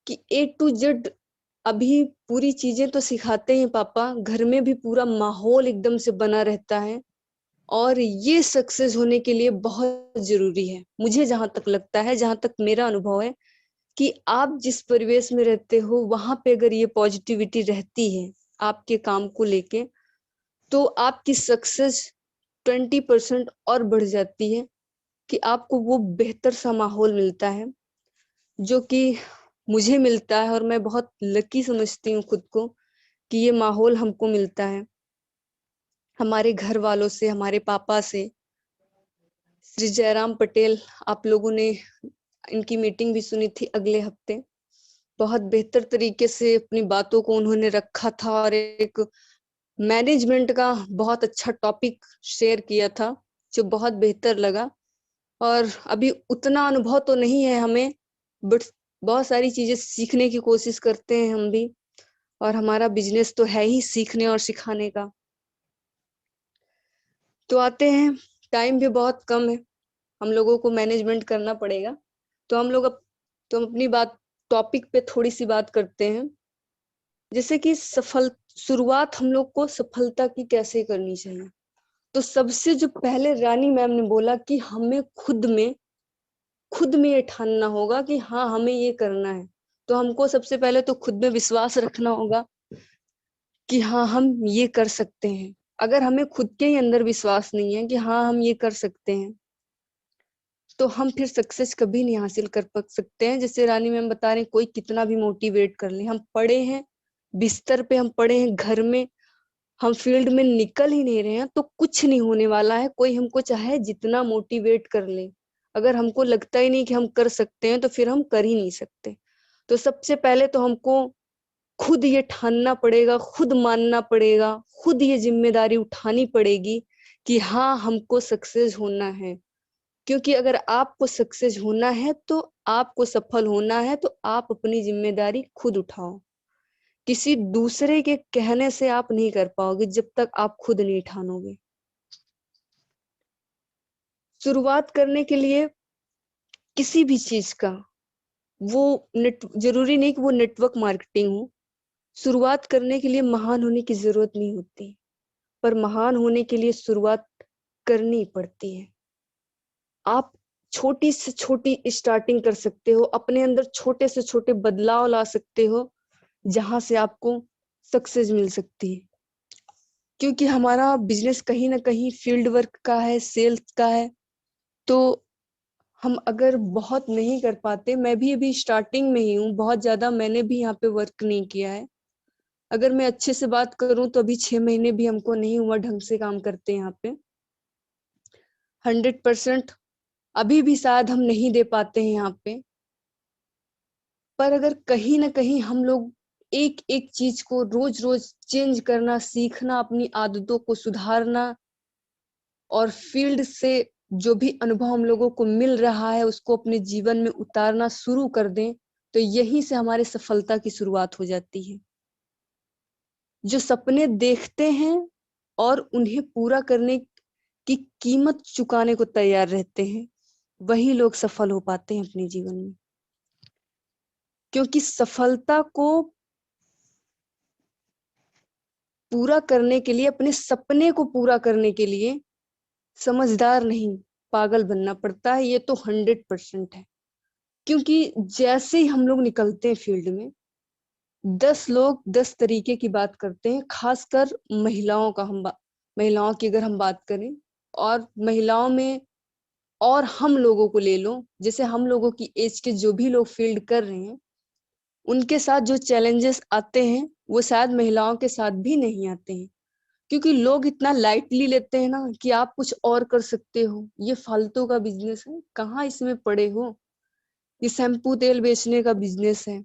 कि A to Z अभी पूरी चीजें तो सिखाते हैं पापा, घर में भी पूरा माहौल एकदम से बना रहता है। और ये सक्सेस होने के लिए बहुत जरूरी है, मुझे जहां तक लगता है, जहां तक मेरा अनुभव है, कि आप जिस परिवेश में रहते हो वहां पे अगर ये पॉजिटिविटी रहती है आपके काम को लेके, तो आपकी सक्सेस 20% और बढ़ जाती है, कि आपको वो बेहतर सा माहौल मिलता है जो कि मुझे मिलता है, और मैं बहुत लकी समझती हूँ खुद को कि ये माहौल हमको मिलता है हमारे घर वालों से, हमारे पापा से। श्री जयराम पटेल, आप लोगों ने इनकी मीटिंग भी सुनी थी अगले हफ्ते। बहुत बेहतर तरीके से अपनी बातों को उन्होंने रखा था और एक मैनेजमेंट का बहुत अच्छा टॉपिक शेयर किया था जो बहुत बेहतर लगा। और अभी उतना अनुभव तो नहीं है हमें, बट बहुत सारी चीजें सीखने की कोशिश करते हैं हम भी, और हमारा बिजनेस तो है ही सीखने और सिखाने का। तो आते हैं, टाइम भी बहुत कम है, हम लोगों को मैनेजमेंट करना पड़ेगा, तो हम अपनी बात टॉपिक पे थोड़ी सी बात करते हैं। जैसे कि शुरुआत हम लोग को सफलता की कैसे करनी चाहिए। तो सबसे जो पहले रानी मैम ने बोला कि हमें खुद में ये ठानना होगा कि हाँ हमें ये करना है। तो हमको सबसे पहले तो खुद में विश्वास रखना होगा कि हाँ हम ये कर सकते हैं। अगर हमें खुद के ही अंदर विश्वास नहीं है कि हाँ हम ये कर सकते हैं, तो हम फिर सक्सेस कभी नहीं हासिल कर सकते हैं। जैसे रानी मैम बता रहे हैं, कोई कितना भी मोटिवेट कर ले, हम पड़े हैं बिस्तर पे, हम पड़े हैं घर में, हम फील्ड में निकल ही नहीं रहे हैं, तो कुछ नहीं होने वाला है। कोई हमको चाहे जितना मोटिवेट कर ले, अगर हमको लगता ही नहीं कि हम कर सकते हैं, तो फिर हम कर ही नहीं सकते। तो सबसे पहले तो हमको खुद ये ठानना पड़ेगा, खुद मानना पड़ेगा, खुद ये जिम्मेदारी उठानी पड़ेगी कि हाँ हमको सक्सेस होना है। क्योंकि अगर आपको सक्सेस होना है, तो आपको सफल होना है, तो आप अपनी जिम्मेदारी खुद उठाओ। किसी दूसरे के कहने से आप नहीं कर पाओगे जब तक आप खुद नहीं ठानोगे। शुरुआत करने के लिए किसी भी चीज का, वो जरूरी नहीं कि वो नेटवर्क मार्केटिंग हो, शुरुआत करने के लिए महान होने की जरूरत नहीं होती, पर महान होने के लिए शुरुआत करनी पड़ती है। आप छोटी से छोटी स्टार्टिंग कर सकते हो, अपने अंदर छोटे से छोटे बदलाव ला सकते हो, जहां से आपको सक्सेस मिल सकती है। क्योंकि हमारा बिजनेस कहीं ना कहीं फील्ड वर्क का है, सेल्स का है, तो हम अगर बहुत नहीं कर पाते, मैं भी अभी स्टार्टिंग में ही हूँ, बहुत ज्यादा मैंने भी यहाँ पे वर्क नहीं किया है। अगर मैं अच्छे से बात करूं तो अभी 6 महीने भी हमको नहीं हुआ ढंग से काम करते यहाँ पे। 100% अभी भी शायद हम नहीं दे पाते हैं यहाँ पे। पर अगर कहीं ना कहीं हम लोग एक एक चीज को रोज रोज चेंज करना सीखना, अपनी आदतों को सुधारना, और फील्ड से जो भी अनुभव हम लोगों को मिल रहा है उसको अपने जीवन में उतारना शुरू कर दें, तो यहीं से हमारे सफलता की शुरुआत हो जाती है। जो सपने देखते हैं और उन्हें पूरा करने की कीमत चुकाने को तैयार रहते हैं, वही लोग सफल हो पाते हैं अपने जीवन में। क्योंकि सफलता को पूरा करने के लिए, अपने सपने को पूरा करने के लिए समझदार नहीं, पागल बनना पड़ता है। ये तो 100% है। क्योंकि जैसे ही हम लोग निकलते हैं फील्ड में, 10 लोग 10 तरीके की बात करते हैं, खासकर महिलाओं की अगर हम बात करें, और महिलाओं में, और हम लोगों को ले लो, जैसे हम लोगों की एज के जो भी लोग फील्ड कर रहे हैं, उनके साथ जो चैलेंजेस आते हैं वो शायद महिलाओं के साथ भी नहीं आते हैं। क्योंकि लोग इतना लाइटली लेते हैं ना कि आप कुछ और कर सकते हो, ये फालतू का बिजनेस है, कहाँ इसमें पड़े हो, ये शैम्पू तेल बेचने का बिजनेस है।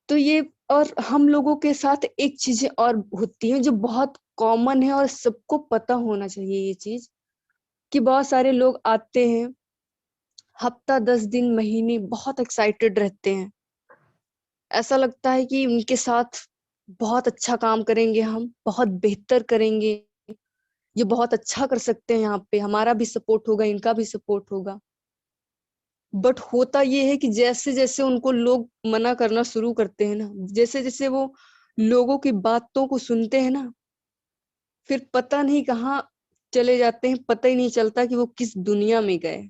तो ये, और हम लोगों के साथ एक चीजें और होती हैं जो बहुत कॉमन है और सबको पता होना चाहिए ये चीज, कि बहुत सारे लोग आते हैं हफ्ता 10 दिन महीने बहुत एक्साइटेड रहते हैं, ऐसा लगता है कि उनके साथ बहुत अच्छा काम करेंगे, हम बहुत बेहतर करेंगे, ये बहुत अच्छा कर सकते हैं, यहाँ पे हमारा भी सपोर्ट होगा, इनका भी सपोर्ट होगा। बट होता ये है कि जैसे जैसे उनको लोग मना करना शुरू करते हैं ना, जैसे जैसे वो लोगों की बातों को सुनते हैं ना, फिर पता नहीं कहाँ चले जाते हैं, पता ही नहीं चलता कि वो किस दुनिया में गए।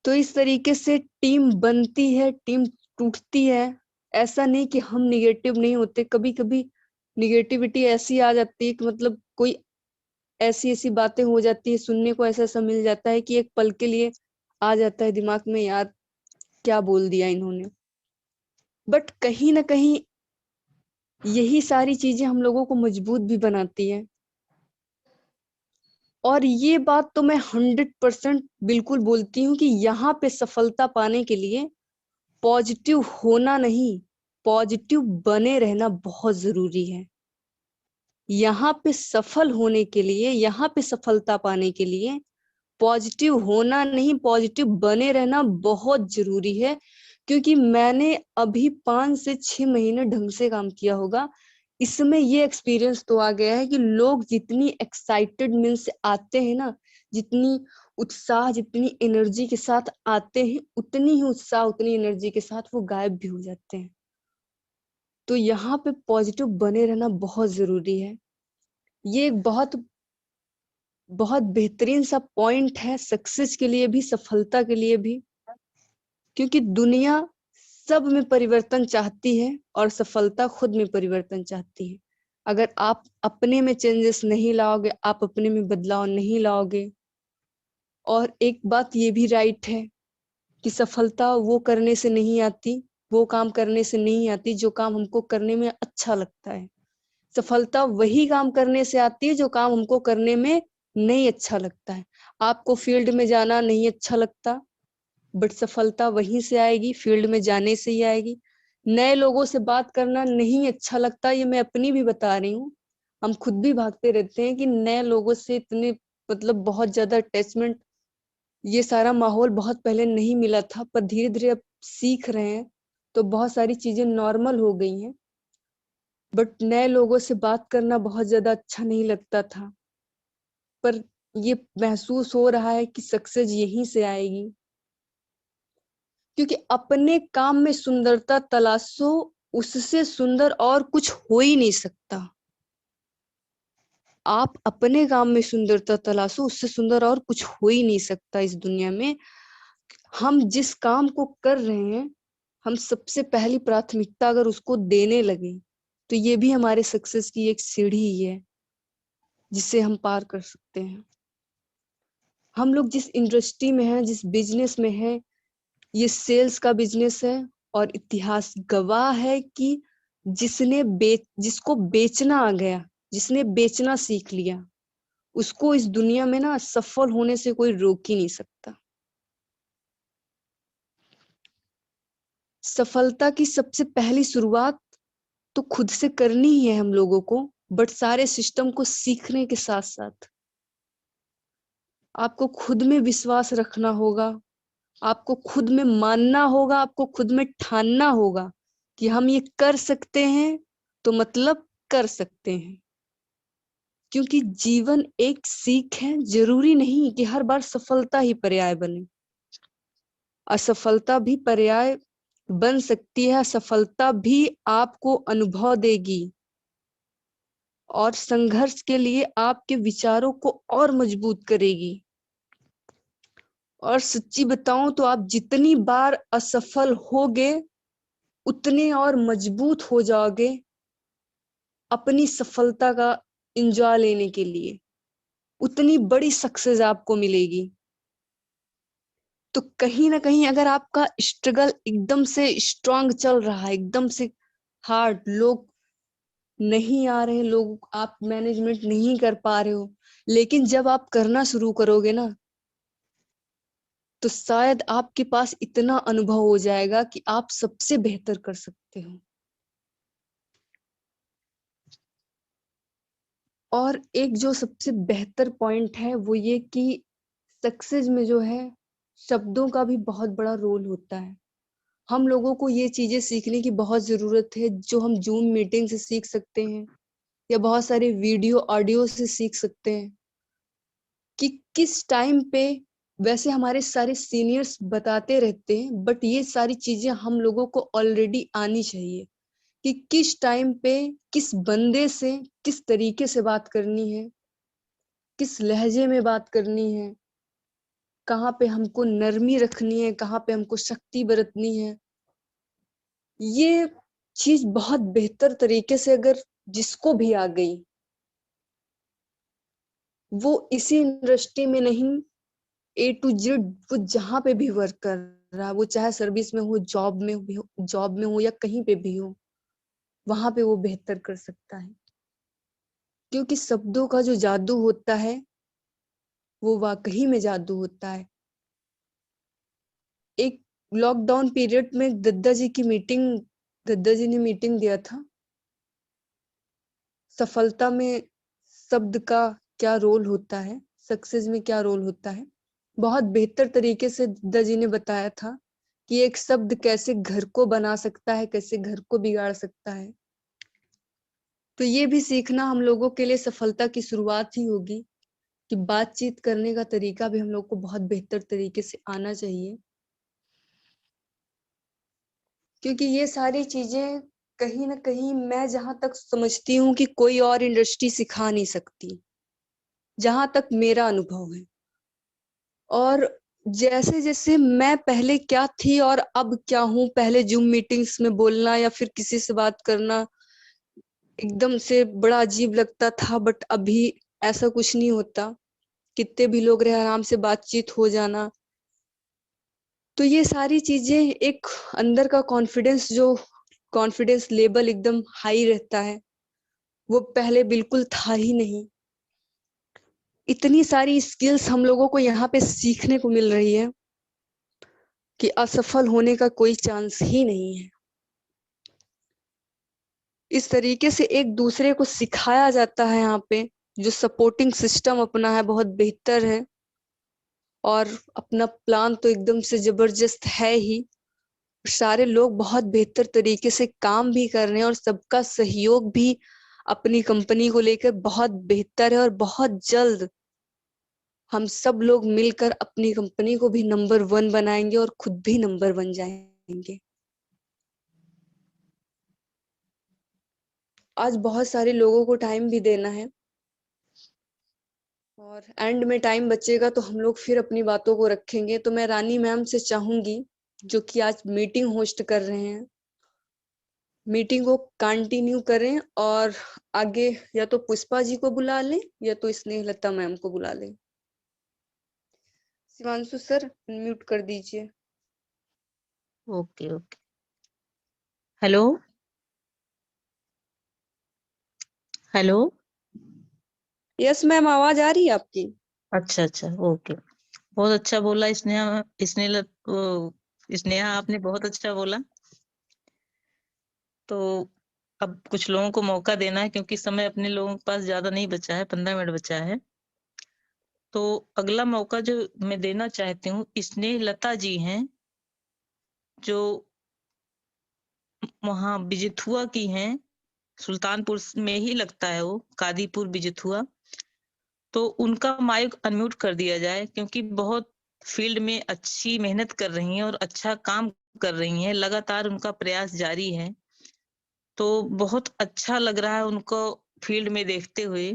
तो इस तरीके से टीम बनती है, टीम टूटती है। ऐसा नहीं कि हम निगेटिव नहीं होते, कभी कभी निगेटिविटी ऐसी आ जाती है कि मतलब कोई ऐसी ऐसी बातें हो जाती है, सुनने को ऐसा ऐसा मिल जाता है कि एक पल के लिए आ जाता है दिमाग में, यार क्या बोल दिया इन्होंने। बट कहीं ना कहीं यही सारी चीजें हम लोगों को मजबूत भी बनाती है। और ये बात तो मैं 100% बिल्कुल बोलती हूँ कि यहाँ पे सफलता पाने के लिए पॉजिटिव होना नहीं, पॉजिटिव बने रहना बहुत जरूरी है। यहाँ पे सफल होने के लिए, यहाँ पे सफलता पाने के लिए पॉजिटिव होना नहीं, पॉजिटिव बने रहना बहुत जरूरी है। क्योंकि मैंने अभी 5 से 6 महीने ढंग से काम किया होगा, इसमें ये एक्सपीरियंस तो आ गया है कि लोग जितनी एक्साइटेड मीन्स आते हैं ना, जितनी उत्साह, जितनी एनर्जी के साथ आते हैं, उतनी ही उत्साह, उतनी एनर्जी के साथ वो गायब भी हो जाते हैं। तो यहाँ पे पॉजिटिव बने रहना बहुत जरूरी है। ये एक बहुत बहुत बेहतरीन सा पॉइंट है सक्सेस के लिए भी, सफलता के लिए भी। क्योंकि दुनिया सब में परिवर्तन चाहती है और सफलता खुद में परिवर्तन चाहती है। अगर आप अपने में चेंजेस नहीं लाओगे, आप अपने में बदलाव नहीं लाओगे। और एक बात ये भी राइट है कि सफलता वो करने से नहीं आती, वो काम करने से नहीं आती जो काम हमको करने में अच्छा लगता है। सफलता वही काम करने से आती है जो काम हमको करने में नहीं अच्छा लगता है। आपको फील्ड में जाना नहीं अच्छा लगता, बट सफलता वहीं से आएगी, फील्ड में जाने से ही आएगी। नए लोगों से बात करना नहीं अच्छा लगता, ये मैं अपनी भी बता रही हूँ। हम खुद भी भागते रहते हैं कि नए लोगों से इतने मतलब बहुत ज्यादा अटैचमेंट, ये सारा माहौल बहुत पहले नहीं मिला था, पर धीरे धीरे अब सीख रहे हैं तो बहुत सारी चीजें नॉर्मल हो गई हैं। बट नए लोगों से बात करना बहुत ज्यादा अच्छा नहीं लगता था, पर ये महसूस हो रहा है कि सक्सेस यहीं से आएगी। क्योंकि अपने काम में सुंदरता तलाशो, उससे सुंदर और कुछ हो ही नहीं सकता। आप अपने काम में सुंदरता तलाशो, उससे सुंदर और कुछ हो ही नहीं सकता इस दुनिया में। हम जिस काम को कर रहे हैं, हम सबसे पहली प्राथमिकता अगर उसको देने लगे तो ये भी हमारे सक्सेस की एक सीढ़ी ही है जिसे हम पार कर सकते हैं। हम लोग जिस इंडस्ट्री में हैं, जिस बिजनेस में हैं, ये सेल्स का बिजनेस है और इतिहास गवाह है कि जिसको बेचना आ गया, जिसने बेचना सीख लिया, उसको इस दुनिया में ना सफल होने से कोई रोक ही नहीं सकता। सफलता की सबसे पहली शुरुआत तो खुद से करनी ही है हम लोगों को, बट सारे सिस्टम को सीखने के साथ साथ आपको खुद में विश्वास रखना होगा, आपको खुद में मानना होगा, आपको खुद में ठानना होगा कि हम ये कर सकते हैं, तो मतलब कर सकते हैं। क्योंकि जीवन एक सीख है, जरूरी नहीं कि हर बार सफलता ही पर्याय बने। असफलता भी पर्याय बन सकती है, असफलता भी आपको अनुभव देगी और संघर्ष के लिए आपके विचारों को और मजबूत करेगी। और सच्ची बताऊं तो आप जितनी बार असफल होगे, उतने और मजबूत हो जाओगे अपनी सफलता का एंजॉय लेने के लिए, उतनी बड़ी सक्सेस आपको मिलेगी। तो कहीं ना कहीं अगर आपका स्ट्रगल एकदम से स्ट्रांग चल रहा है, एकदम से हार्ड, लोग नहीं आ रहे, लोग आप मैनेजमेंट नहीं कर पा रहे हो, लेकिन जब आप करना शुरू करोगे ना, तो शायद आपके पास इतना अनुभव हो जाएगा कि आप सबसे बेहतर कर सकते हो। और एक जो सबसे बेहतर पॉइंट है वो ये कि सक्सेस में जो है शब्दों का भी बहुत बड़ा रोल होता है। हम लोगों को ये चीजें सीखने की बहुत जरूरत है, जो हम जूम मीटिंग से सीख सकते हैं या बहुत सारे वीडियो ऑडियो से सीख सकते हैं कि किस टाइम पे, वैसे हमारे सारे सीनियर्स बताते रहते हैं, बट ये सारी चीजें हम लोगों को ऑलरेडी आनी चाहिए कि किस टाइम पे किस बंदे से किस तरीके से बात करनी है, किस लहजे में बात करनी है, कहाँ पे हमको नरमी रखनी है, कहाँ पे हमको शक्ति बरतनी है। ये चीज बहुत बेहतर तरीके से अगर जिसको भी आ गई, वो इसी इंडस्ट्री में नहीं, ए टू जेड वो जहां पे भी वर्क कर रहा है, वो चाहे सर्विस में हो, जॉब में हो या कहीं पे भी हो, वहां पे वो बेहतर कर सकता है। क्योंकि शब्दों का जो जादू होता है वो वाकई में जादू होता है। एक लॉकडाउन पीरियड में दद्दा जी की मीटिंग, दद्दा जी ने मीटिंग दिया था, सफलता में शब्द का क्या रोल होता है, सक्सेस में क्या रोल होता है। बहुत बेहतर तरीके से दद्दा जी ने बताया था कि एक शब्द कैसे घर को बना सकता है, कैसे घर को बिगाड़ सकता है। तो ये भी सीखना हम लोगों के लिए सफलता की शुरुआत ही होगी कि बातचीत करने का तरीका भी हम लोग को बहुत बेहतर तरीके से आना चाहिए। क्योंकि ये सारी चीजें कहीं ना कहीं मैं जहां तक समझती हूँ कि कोई और इंडस्ट्री सिखा नहीं सकती, जहां तक मेरा अनुभव है। और जैसे जैसे मैं पहले क्या थी और अब क्या हूँ, पहले जूम मीटिंग्स में बोलना या फिर किसी से बात करना एकदम से बड़ा अजीब लगता था, बट अभी ऐसा कुछ नहीं होता। कितने भी लोग रहे, आराम से बातचीत हो जाना। तो ये सारी चीजें एक अंदर का कॉन्फिडेंस, जो कॉन्फिडेंस लेवल एकदम हाई रहता है, वो पहले बिल्कुल था ही नहीं। इतनी सारी स्किल्स हम लोगों को यहाँ पे सीखने को मिल रही है कि असफल होने का कोई चांस ही नहीं है। इस तरीके से एक दूसरे को सिखाया जाता है यहाँ पे, जो सपोर्टिंग सिस्टम अपना है बहुत बेहतर है। और अपना प्लान तो एकदम से जबरदस्त है ही। सारे लोग बहुत बेहतर तरीके से काम भी कर रहे हैं और सबका सहयोग भी अपनी कंपनी को लेकर बहुत बेहतर है। और बहुत जल्द हम सब लोग मिलकर अपनी कंपनी को भी नंबर 1 बनाएंगे और खुद भी नंबर 1 जाएंगे। आज बहुत सारे लोगों को टाइम भी देना है और एंड में टाइम बचेगा तो हम लोग फिर अपनी बातों को रखेंगे। तो मैं रानी मैम से चाहूंगी, जो कि आज मीटिंग होस्ट कर रहे हैं, मीटिंग को कंटिन्यू करें और आगे या तो पुष्पा जी को बुला लें या तो स्नेहलता मैम को बुला लें। शिवांशु सर म्यूट कर दीजिए। Okay okay. Hello hello. Yes ma'am, आवाज आ रही है आपकी? अच्छा अच्छा, ओके। बहुत अच्छा बोला स्नेहा। स्नेहा, आपने बहुत अच्छा बोला। तो अब कुछ लोगों को मौका देना है, क्योंकि समय अपने लोगों के पास ज्यादा नहीं बचा है, 15 मिनट बचा है। तो अगला मौका जो मैं देना चाहती हूँ, स्नेहलता जी हैं, जो वहाँ बिजिथुआ की हैं, सुल्तानपुर में ही लगता है वो, कादीपुर बिजिथुआ। तो उनका माइक अनम्यूट कर दिया जाए, क्योंकि बहुत फील्ड में अच्छी मेहनत कर रही हैं और अच्छा काम कर रही हैं, लगातार उनका प्रयास जारी है। तो बहुत अच्छा लग रहा है उनको फील्ड में देखते हुए।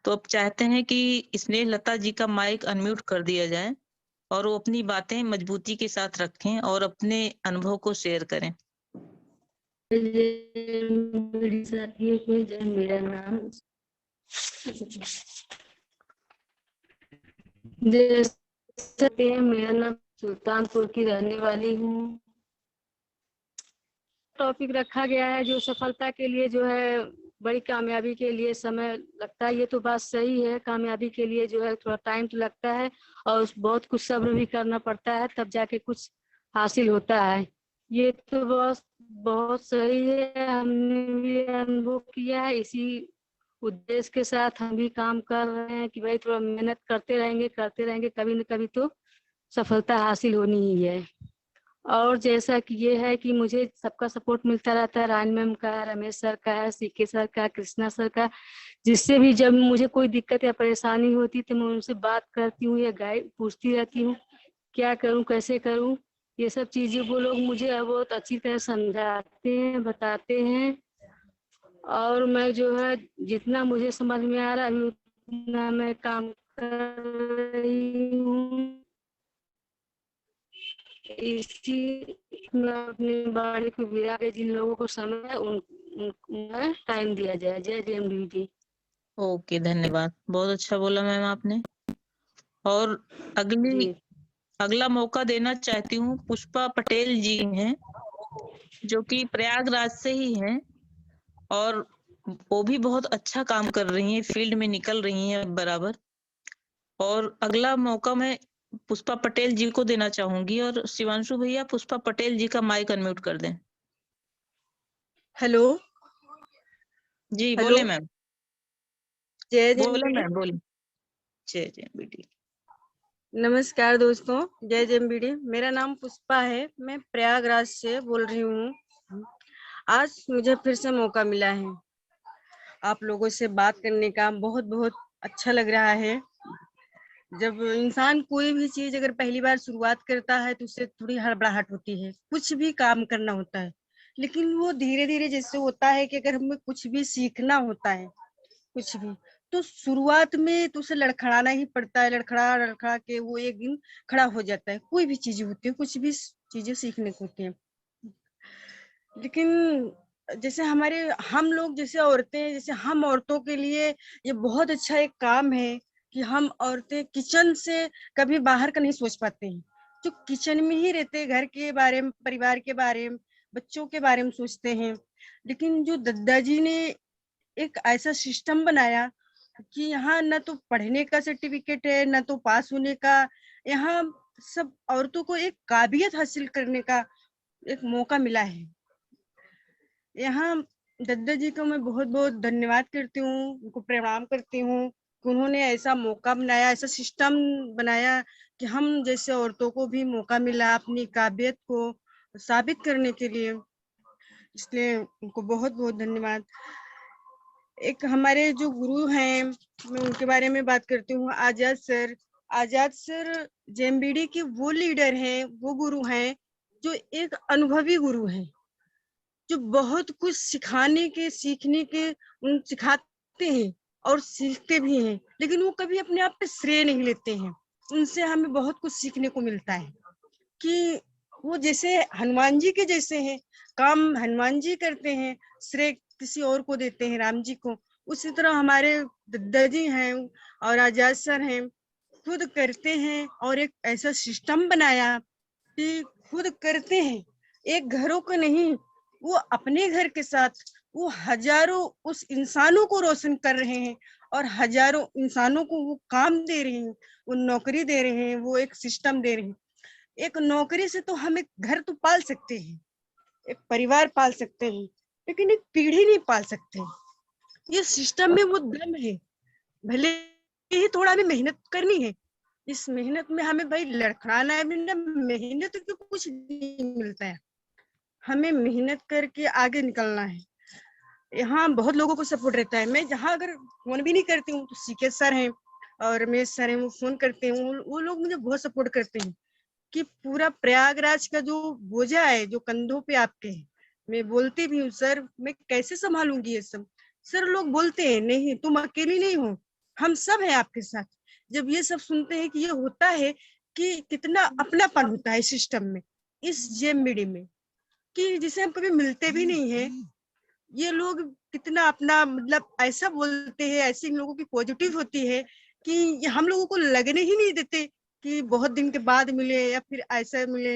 तो अब चाहते हैं कि स्नेहलता जी का माइक अनम्यूट कर दिया जाए और वो अपनी बातें मजबूती के साथ रखें और अपने अनुभव को शेयर करें। मेरी साथियों को जय, मेरा नाम जैसे मेरा नाम सुल्तानपुर की रहने वाली हूँ। टॉपिक रखा गया है जो सफलता के लिए जो है बड़ी कामयाबी के लिए समय लगता है। ये तो बात सही है, कामयाबी के लिए जो है थोड़ा टाइम तो लगता है और बहुत कुछ सब्र भी करना पड़ता है, तब जाके कुछ हासिल होता है। ये तो बहुत बहुत सही है, हमने भी अनुभव किया है। इसी उद्देश्य के साथ हम भी काम कर रहे हैं कि भाई थोड़ा मेहनत करते रहेंगे, कभी न कभी तो सफलता हासिल होनी ही है। और जैसा कि ये है कि मुझे सबका सपोर्ट मिलता रहता है, रानी मैम का, रमेश सर का, सीके सर का, कृष्णा सर का, जिससे भी जब मुझे कोई दिक्कत या परेशानी होती तो मैं उनसे बात करती हूँ या गाइड पूछती रहती हूँ क्या करूँ, कैसे करूँ। ये सब चीजें वो लोग मुझे बहुत अच्छी तरह समझाते हैं, बताते हैं। और मैं जो है जितना मुझे समझ में आ रहा है जितना मैं काम कर रही हूँ इसी में अपनी बाड़ी को गिरा के जिन लोगों को समय है उन्हें टाइम दिया जाए। जय जेएमबीटी। ओके, धन्यवाद। बहुत अच्छा बोला मैम आपने। और जी अगला मौका देना चाहती हूँ, पुष्पा पटेल जी हैं, जो कि प्रयागराज से ही हैं, और वो भी बहुत अच्छा काम कर रही हैं, फील्ड में निकल रही हैं बराबर। और अगला मौका मैं पुष्पा पटेल जी को देना चाहूंगी। और शिवांशु भैया, पुष्पा पटेल जी का माइक अनम्यूट कर दें। हेलो जी हेलो। बोले मैम। जय बोले जेएमबीडी। मैम, बोले। जय जय बेटी। नमस्कार दोस्तों, जय जेएमबीडी। मेरा नाम पुष्पा है, मैं प्रयागराज से बोल रही हूँ। आज मुझे फिर से मौका मिला है आप लोगों से बात करने का। बहुत बहुत अच्छा लग रहा है। जब इंसान कोई भी चीज अगर पहली बार शुरुआत करता है तो उससे थोड़ी हड़बड़ाहट होती है, कुछ भी काम करना होता है। लेकिन वो धीरे धीरे जैसे होता है कि अगर हमें कुछ भी सीखना होता है, कुछ भी, तो शुरुआत में तो उसे लड़खड़ाना ही पड़ता है। लड़खड़ा लड़खड़ा के वो एक दिन खड़ा हो जाता है। कोई भी चीजें होती है, कुछ भी चीजें सीखने को होती है। लेकिन जैसे हमारे हम लोग जैसे औरतें, जैसे हम औरतों के लिए ये बहुत अच्छा एक काम है कि हम औरतें किचन से कभी बाहर का नहीं सोच पाते हैं। जो किचन में ही रहते हैं, घर के बारे में, परिवार के बारे में, बच्चों के बारे में सोचते हैं। लेकिन जो दादाजी ने एक ऐसा सिस्टम बनाया कि यहाँ न तो पढ़ने का सर्टिफिकेट है, न तो पास होने का। यहाँ सब औरतों को एक काबिलियत हासिल करने का एक मौका मिला है। यहाँ दद्दा जी को मैं बहुत बहुत धन्यवाद करती हूँ, उनको प्रणाम करती हूँ कि उन्होंने ऐसा मौका बनाया, ऐसा सिस्टम बनाया कि हम जैसे औरतों को भी मौका मिला अपनी काबिलियत को साबित करने के लिए। इसलिए उनको बहुत बहुत धन्यवाद। एक हमारे जो गुरु हैं, मैं उनके बारे में बात करती हूँ, आजाद सर। आजाद सर जेएमबीडी के वो लीडर हैं, वो गुरु हैं जो एक अनुभवी गुरु हैं, जो बहुत कुछ सिखाने के, सीखने के उन सिखाते हैं और सीखते भी हैं। लेकिन वो कभी अपने आप पे श्रेय नहीं लेते हैं। उनसे हमें बहुत कुछ सीखने को मिलता है कि वो जैसे हनुमान जी के जैसे हैं, काम हनुमान जी करते हैं, श्रेय किसी और को देते हैं, राम जी को। उसी तरह हमारे दादाजी हैं और आजाद सर हैं, खुद करते हैं और एक ऐसा सिस्टम बनाया कि खुद करते हैं। एक घरों को नहीं, वो अपने घर के साथ वो हजारों उस इंसानों को रोशन कर रहे हैं और हजारों इंसानों को वो काम दे रहे हैं, वो नौकरी दे रहे हैं, वो एक सिस्टम दे रहे हैं। एक नौकरी से तो हम एक घर तो पाल सकते हैं, एक परिवार पाल सकते हैं, लेकिन एक पीढ़ी नहीं पाल सकते। ये सिस्टम में वो दम है। भले ही थोड़ा हमें मेहनत करनी है, इस मेहनत में हमें भाई लड़खड़ाना है, मेहनत के कुछ नहीं मिलता है। हमें मेहनत करके आगे निकलना है। यहाँ बहुत लोगों को सपोर्ट रहता है। मैं जहाँ अगर फोन भी नहीं करती हूँ तो सीके सर हैं और रमेश सर हैं, वो फोन करते हैं। वो लोग मुझे बहुत सपोर्ट करते हैं कि पूरा प्रयागराज का जो बोझा है जो कंधों पे आपके है। मैं बोलती भी हूँ, सर मैं कैसे संभालूंगी ये सब। सर लोग बोलते हैं नहीं, तुम अकेली नहीं हो, हम सब हैं आपके साथ। जब ये सब सुनते हैं कि ये होता है, कि कितना अपनापन होता है सिस्टम में, इस जेएमबीडी में, कि जिसे हम कभी मिलते भी नहीं है। ये लोग कितना अपना मतलब ऐसा बोलते हैं, ऐसे इन लोगों की पॉजिटिव होती है कि ये हम लोगों को लगने ही नहीं देते कि बहुत दिन के बाद मिले या फिर ऐसा मिले।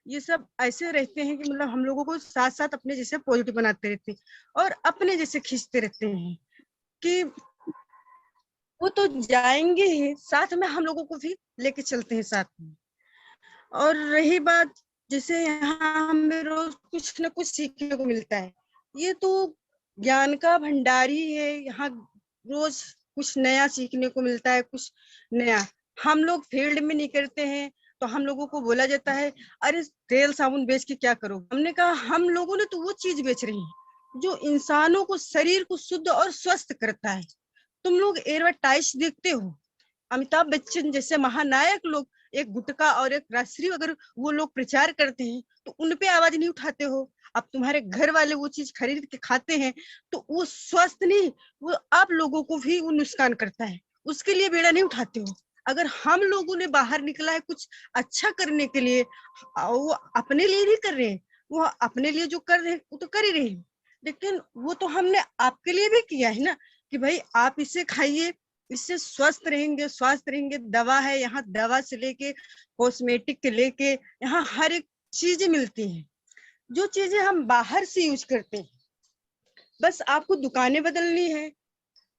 ये सब ऐसे रहते हैं कि मतलब हम लोगों को साथ साथ अपने जैसे पॉजिटिव बनाते रहते हैं और अपने जैसे खींचते रहते हैं कि वो तो जाएंगे ही, साथ में हम लोगों को भी लेके चलते हैं साथ में। और रही बात, जैसे यहाँ हमें रोज कुछ ना कुछ सीखने को मिलता है। ये तो ज्ञान का भंडारी है। यहाँ रोज कुछ नया सीखने को मिलता है, कुछ नया। हम लोग फील्ड में नहीं करते हैं तो हम लोगों को बोला जाता है, अरे तेल साबुन बेच के क्या करो। हमने कहा हम लोगों ने तो वो चीज बेच रही है जो इंसानों को, शरीर को शुद्ध और स्वस्थ करता है। तुम लोग एडवर्टाइज देखते हो, अमिताभ बच्चन जैसे महानायक लोग एक गुटखा और एक राष्ट्रीय अगर वो लोग प्रचार करते हैं तो उन पे आवाज नहीं उठाते हो। अब तुम्हारे घर वाले वो चीज खरीद के खाते हैं तो वो स्वस्थ नहीं, वो आप लोगों को भी वो नुकसान करता है, उसके लिए बेड़ा नहीं उठाते हो। अगर हम लोगों ने बाहर निकला है कुछ अच्छा करने के लिए, वो अपने लिए नहीं कर रहे हैं, वो अपने लिए जो कर रहे हैं वो तो कर ही रहे हैं, लेकिन वो तो हमने आपके लिए भी किया है ना कि भाई आप इसे खाइए, इससे स्वस्थ रहेंगे, स्वास्थ्य रहेंगे। दवा है यहाँ, दवा से लेके कॉस्मेटिक के लेके यहाँ हर एक चीजें मिलती हैं, जो चीजें हम बाहर से यूज करते हैं। बस आपको दुकानें बदलनी है,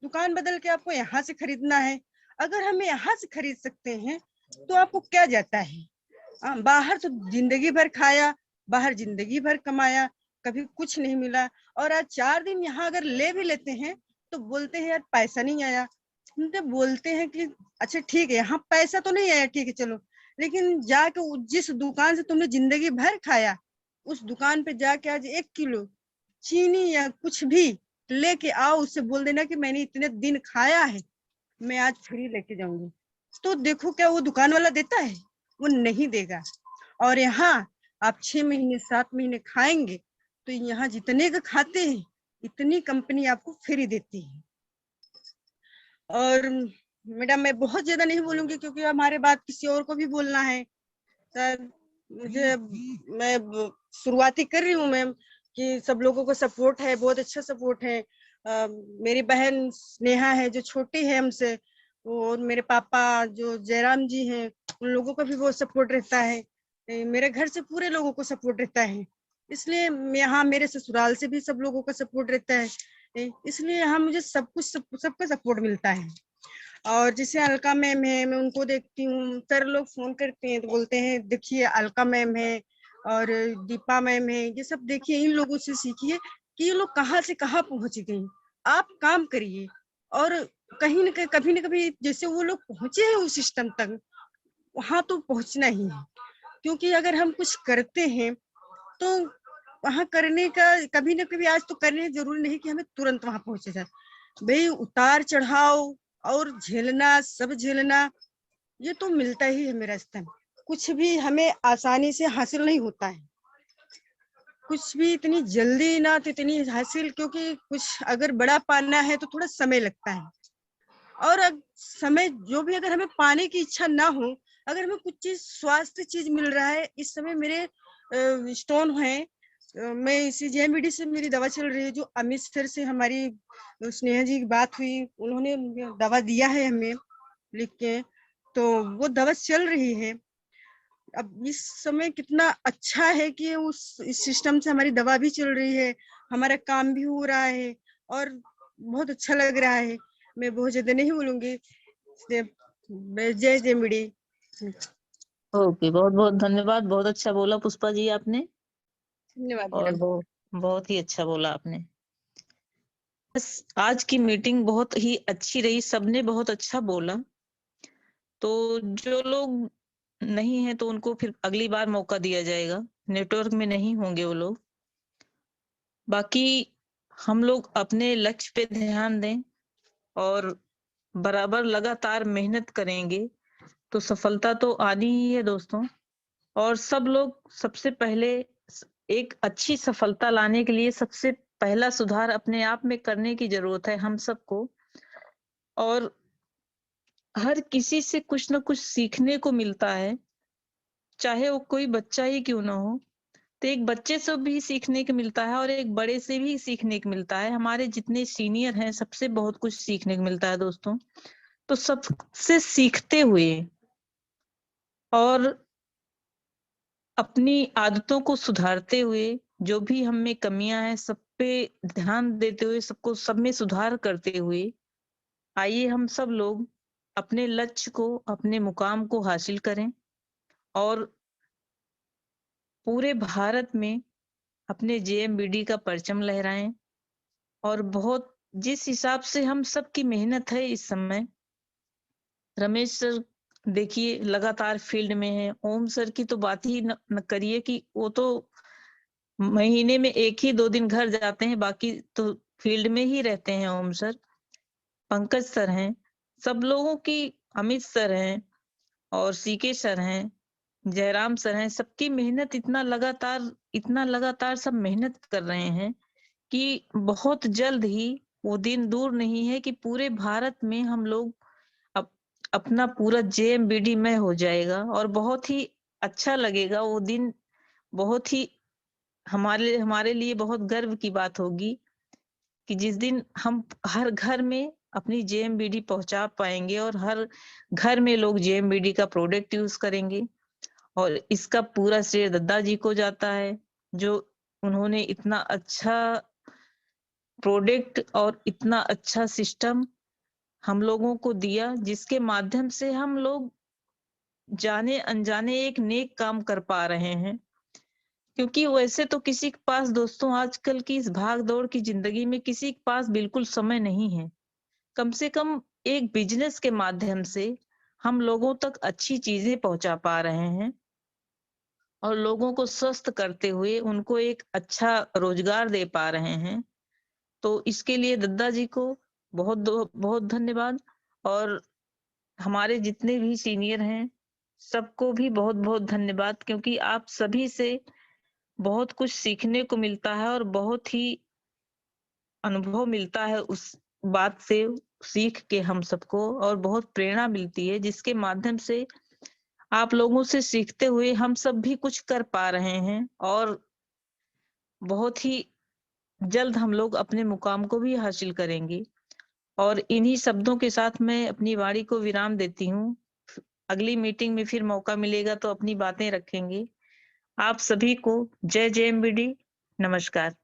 दुकान बदल के आपको यहाँ से खरीदना है। अगर हमें यहाँ से खरीद सकते हैं तो आपको क्या जाता है। बाहर तो जिंदगी भर खाया, बाहर जिंदगी भर कमाया, कभी कुछ नहीं मिला, और आज 4 दिन यहाँ अगर ले भी लेते हैं तो बोलते हैं यार पैसा नहीं आया। हम तो बोलते हैं कि अच्छा ठीक है यहाँ पैसा तो नहीं आया, ठीक है चलो, लेकिन जाके जिस दुकान से तुमने जिंदगी भर खाया उस दुकान पे जाके आज 1 किलो चीनी या कुछ भी लेके आओ, उससे बोल देना कि मैंने इतने दिन खाया है, मैं आज फ्री लेके जाऊंगी, तो देखो क्या वो दुकान वाला देता है? वो नहीं देगा। और यहाँ आप 6 महीने 7 महीने खाएंगे तो यहाँ जितने का खाते हैं इतनी कंपनी आपको फ्री देती है। और मैडम मैं बहुत ज्यादा नहीं बोलूंगी क्योंकि हमारे बाद किसी और को भी बोलना है सर। मुझे मैं शुरुआती कर रही हूँ मैम कि सब लोगों को सपोर्ट है, बहुत अच्छा सपोर्ट है। मेरी बहन स्नेहा है जो छोटी है हमसे, और मेरे पापा जो जयराम जी हैं उन लोगों का भी बहुत सपोर्ट रहता है, मेरे घर से पूरे लोगों को सपोर्ट रहता है, इसलिए यहाँ मेरे ससुराल से भी सब लोगों का सपोर्ट रहता है, इसलिए यहाँ मुझे सब कुछ सबका सपोर्ट मिलता है। और जैसे अलका मैम है, मैं उनको देखती हूँ, सर लोग फोन करते हैं तो बोलते हैं देखिए अलका मैम है और दीपा मैम है, ये सब देखिए, इन लोगों से सीखिए कि ये लोग कहाँ से कहाँ पहुंच गए। आप काम करिए और कहीं न कहीं कभी न कभी जैसे वो लोग पहुंचे हैं उस सिस्टम तक, वहां तो पहुंचना ही है, क्योंकि अगर हम कुछ करते हैं तो वहां करने का कभी न कभी, आज तो करने जरूरी नहीं कि हमें तुरंत वहां पहुंचे जाए, भाई उतार चढ़ाव और झेलना, सब झेलना, ये तो मिलता ही है मेरे रास्ते में। कुछ भी हमें आसानी से हासिल नहीं होता है, कुछ भी इतनी जल्दी ना तो इतनी हासिल, क्योंकि कुछ अगर बड़ा पाना है तो थोड़ा समय लगता है, और समय जो भी अगर हमें पाने की इच्छा ना हो, अगर हमें कुछ चीज स्वास्थ्य चीज मिल रहा है, इस समय मेरे स्टोन है, मैं इसी जेएमबीडी से मेरी दवा चल रही है, जो अमित सर से हमारी स्नेहा जी की बात हुई, उन्होंने दवा दिया है हमें लिख के, तो वो दवा चल रही है। अब इस समय कितना अच्छा है कि इस सिस्टम से हमारी दवा भी चल रही है, हमारा काम भी हो रहा है और बहुत अच्छा लग रहा है। मैं बहुत ज्यादा नहीं बोलूंगी। जय जेएमबीडी। ओके, बहुत बहुत धन्यवाद, बहुत अच्छा बोला पुष्पा जी आपने, धन्यवाद और मैडम। बहुत ही अच्छा बोला आपने। बस आज की मीटिंग बहुत ही अच्छी रही, सबने बहुत अच्छा बोला, तो जो लोग नहीं है तो उनको फिर अगली बार मौका दिया जाएगा, नेटवर्क में नहीं होंगे वो लोग। बाकी हम लोग अपने लक्ष्य पे ध्यान दें और बराबर लगातार मेहनत करेंगे तो सफलता तो आनी ही है दोस्तों। और सब लोग सबसे पहले एक अच्छी सफलता लाने के लिए सबसे पहला सुधार अपने आप में करने की जरूरत है हम सबको, और हर किसी से कुछ ना कुछ सीखने को मिलता है, चाहे वो कोई बच्चा ही क्यों ना हो, तो एक बच्चे से भी सीखने को मिलता है और एक बड़े से भी सीखने को मिलता है। हमारे जितने सीनियर हैं सबसे बहुत कुछ सीखने को मिलता है दोस्तों, तो सबसे सीखते हुए और अपनी आदतों को सुधारते हुए, जो भी हम में कमियां हैं सब पे ध्यान देते हुए, सबको सब में सुधार करते हुए, आइए हम सब लोग अपने लक्ष्य को, अपने मुकाम को हासिल करें और पूरे भारत में अपने जेएमबीडी का परचम लहराएं। और बहुत जिस हिसाब से हम सबकी मेहनत है इस समय, रमेश सर देखिए लगातार फील्ड में है, ओम सर की तो बात ही न करिए कि वो तो महीने में 1 ही 2 दिन घर जाते हैं, बाकी तो फील्ड में ही रहते हैं ओम सर। पंकज सर हैं, सब लोगों की, अमित सर हैं और सीके सर हैं, जयराम सर हैं, सबकी मेहनत इतना लगातार सब मेहनत कर रहे हैं कि बहुत जल्द ही वो दिन दूर नहीं है कि पूरे भारत में हम लोग अपना पूरा JMBD में हो जाएगा और बहुत ही अच्छा लगेगा वो दिन। बहुत ही हमारे लिए बहुत गर्व की बात होगी कि जिस दिन हम हर घर में अपनी JMBD पहुंचा पाएंगे और हर घर में लोग JMBD का प्रोडक्ट यूज करेंगे। और इसका पूरा श्रेय दद्दा जी को जाता है, जो उन्होंने इतना अच्छा प्रोडक्ट और इतना अच्छा सिस्टम हम लोगों को दिया, जिसके माध्यम से हम लोग जाने अनजाने एक नेक काम कर पा रहे हैं। क्योंकि वैसे तो किसी के पास दोस्तों आजकल की इस भाग दौड़ की जिंदगी में किसी के पास बिल्कुल समय नहीं है। कम से कम एक बिजनेस के माध्यम से हम लोगों तक अच्छी चीजें पहुंचा पा रहे हैं और लोगों को स्वस्थ करते हुए उनको एक अच्छा रोजगार दे पा रहे हैं। तो इसके लिए दद्दा जी को बहुत बहुत धन्यवाद। और हमारे जितने भी सीनियर हैं सबको भी बहुत बहुत धन्यवाद, क्योंकि आप सभी से बहुत कुछ सीखने को मिलता है और बहुत ही अनुभव मिलता है उस बात से सीख के हम सबको, और बहुत प्रेरणा मिलती है जिसके माध्यम से आप लोगों से सीखते हुए हम सब भी कुछ कर पा रहे हैं और बहुत ही जल्द हम लोग अपने मुकाम को भी हासिल करेंगे। और इन्हीं शब्दों के साथ मैं अपनी वाणी को विराम देती हूँ। अगली मीटिंग में फिर मौका मिलेगा तो अपनी बातें रखेंगे। आप सभी को जय JMBD, नमस्कार।